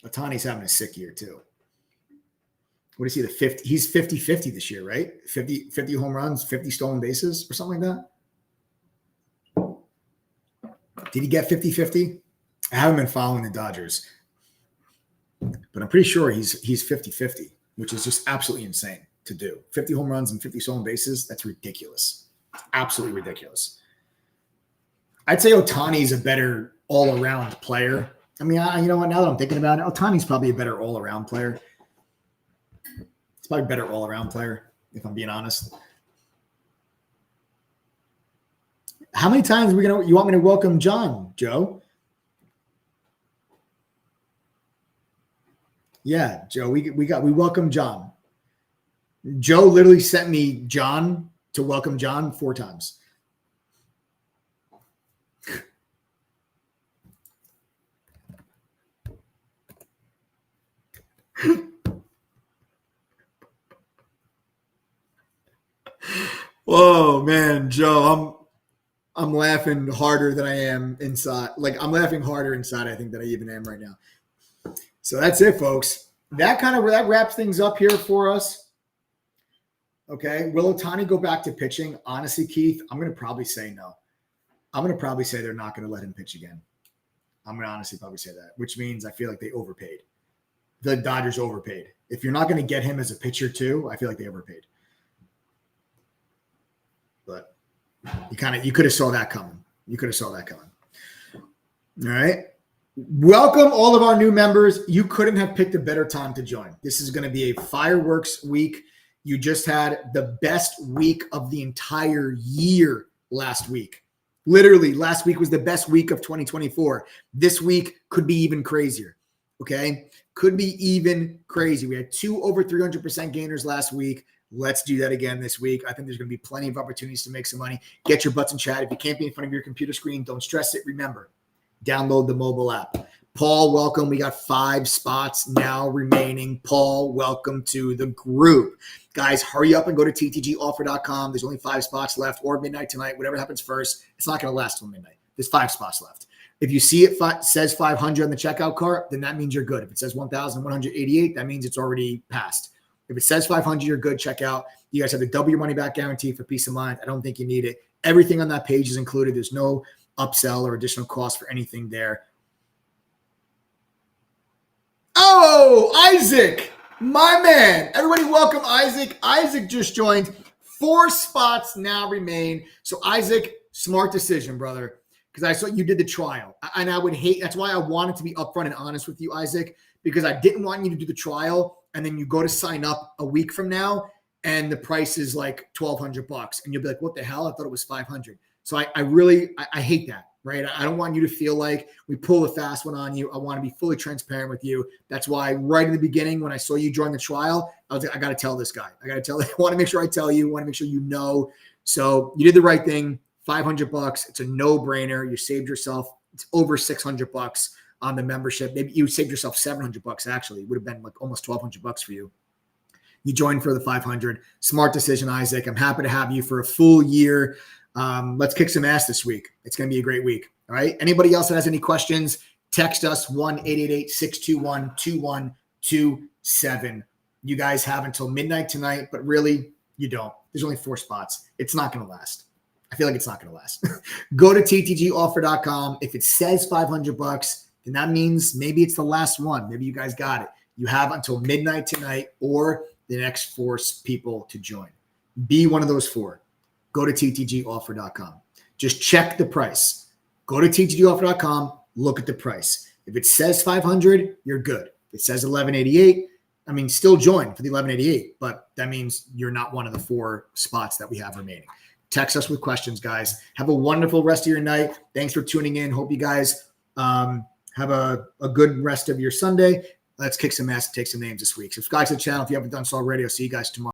Ohtani's having a sick year too. What is he, the 50? He's 50-50 this year, right? 50 home runs, 50 stolen bases or something like that. Did he get 50-50? I haven't been following the Dodgers, but I'm pretty sure he's 50-50, which is just absolutely insane to do. 50 home runs and 50 stolen bases, that's ridiculous. Absolutely ridiculous. I'd say Ohtani's a better all-around player. I mean, you know what? Now that I'm thinking about it, Ohtani's probably a better all-around player. It's probably a better all-around player, if I'm being honest. How many times are you want me to welcome John, Joe? Yeah, Joe, we welcome John. Joe literally sent me John to welcome John 4 times. Whoa, man, Joe, I'm laughing harder than I am inside. Like I'm laughing harder inside, I think, than I even am right now. So that's it, folks. That wraps things up here for us. Okay. Will Ohtani go back to pitching? Honestly, Keith, I'm going to probably say no. I'm going to probably say they're not going to let him pitch again. I'm going to honestly probably say that, which means I feel like they overpaid. The Dodgers overpaid. If you're not going to get him as a pitcher too, I feel like they overpaid. But you could have saw that coming. All right. Welcome all of our new members. You couldn't have picked a better time to join. This is going to be a fireworks week. You just had the best week of the entire year last week. Literally, last week was the best week of 2024. This week could be even crazier. Okay? Could be even crazy. We had 2 over 300% gainers last week. Let's do that again this week. I think there's going to be plenty of opportunities to make some money. Get your butts in chat. If you can't be in front of your computer screen, don't stress it. Remember, download the mobile app. Paul, welcome. We got 5 spots now remaining. Paul, welcome to the group. Guys, hurry up and go to ttgoffer.com. There's only 5 spots left, or midnight tonight, whatever happens first. It's not going to last till midnight. There's 5 spots left. If you see it says 500 on the checkout cart, then that means you're good. If it says 1,188, that means it's already passed. If it says 500, you're good. Check out. You guys have the double your money back guarantee for peace of mind. I don't think you need it. Everything on that page is included. There's no upsell or additional cost for anything there. Oh, Isaac, my man. Everybody welcome Isaac. Isaac just joined. 4 spots now remain. So Isaac, smart decision, brother, because I saw you did the trial. And I would hate, that's why I wanted to be upfront and honest with you, Isaac, because I didn't want you to do the trial and then you go to sign up a week from now and the price is like $1,200 and you'll be like, what the hell? I thought it was 500. So I really hate that. Right. I don't want you to feel like we pull a fast one on you. I want to be fully transparent with you. That's why right in the beginning, when I saw you join the trial, I was like, I got to tell this guy. I want to make sure I tell you, I want to make sure you know. So you did the right thing. $500. It's a no brainer. You saved yourself. It's over $600 on the membership. Maybe you saved yourself $700 actually. It would have been like almost $1,200 for you. You joined for the 500. Smart decision, Isaac. I'm happy to have you for a full year. Let's kick some ass this week. It's going to be a great week. All right. Anybody else that has any questions, text us 1-888-621-2127. You guys have until midnight tonight, but really you don't. There's only 4 spots. It's not going to last. I feel like it's not going to last. Go to ttgoffer.com. If it says $500, then that means maybe it's the last one. Maybe you guys got it. You have until midnight tonight or the next 4 people to join. Be one of those 4. Go to ttgoffer.com. Just check the price. Go to ttgoffer.com, look at the price. If it says 500, you're good. If it says 1188, I mean, still join for the 1188, but that means you're not one of the 4 spots that we have remaining. Text us with questions, guys. Have a wonderful rest of your night. Thanks for tuning in. Hope you guys have a good rest of your Sunday. Let's kick some ass and take some names this week. Subscribe to the channel if you haven't done so already. I'll see you guys tomorrow.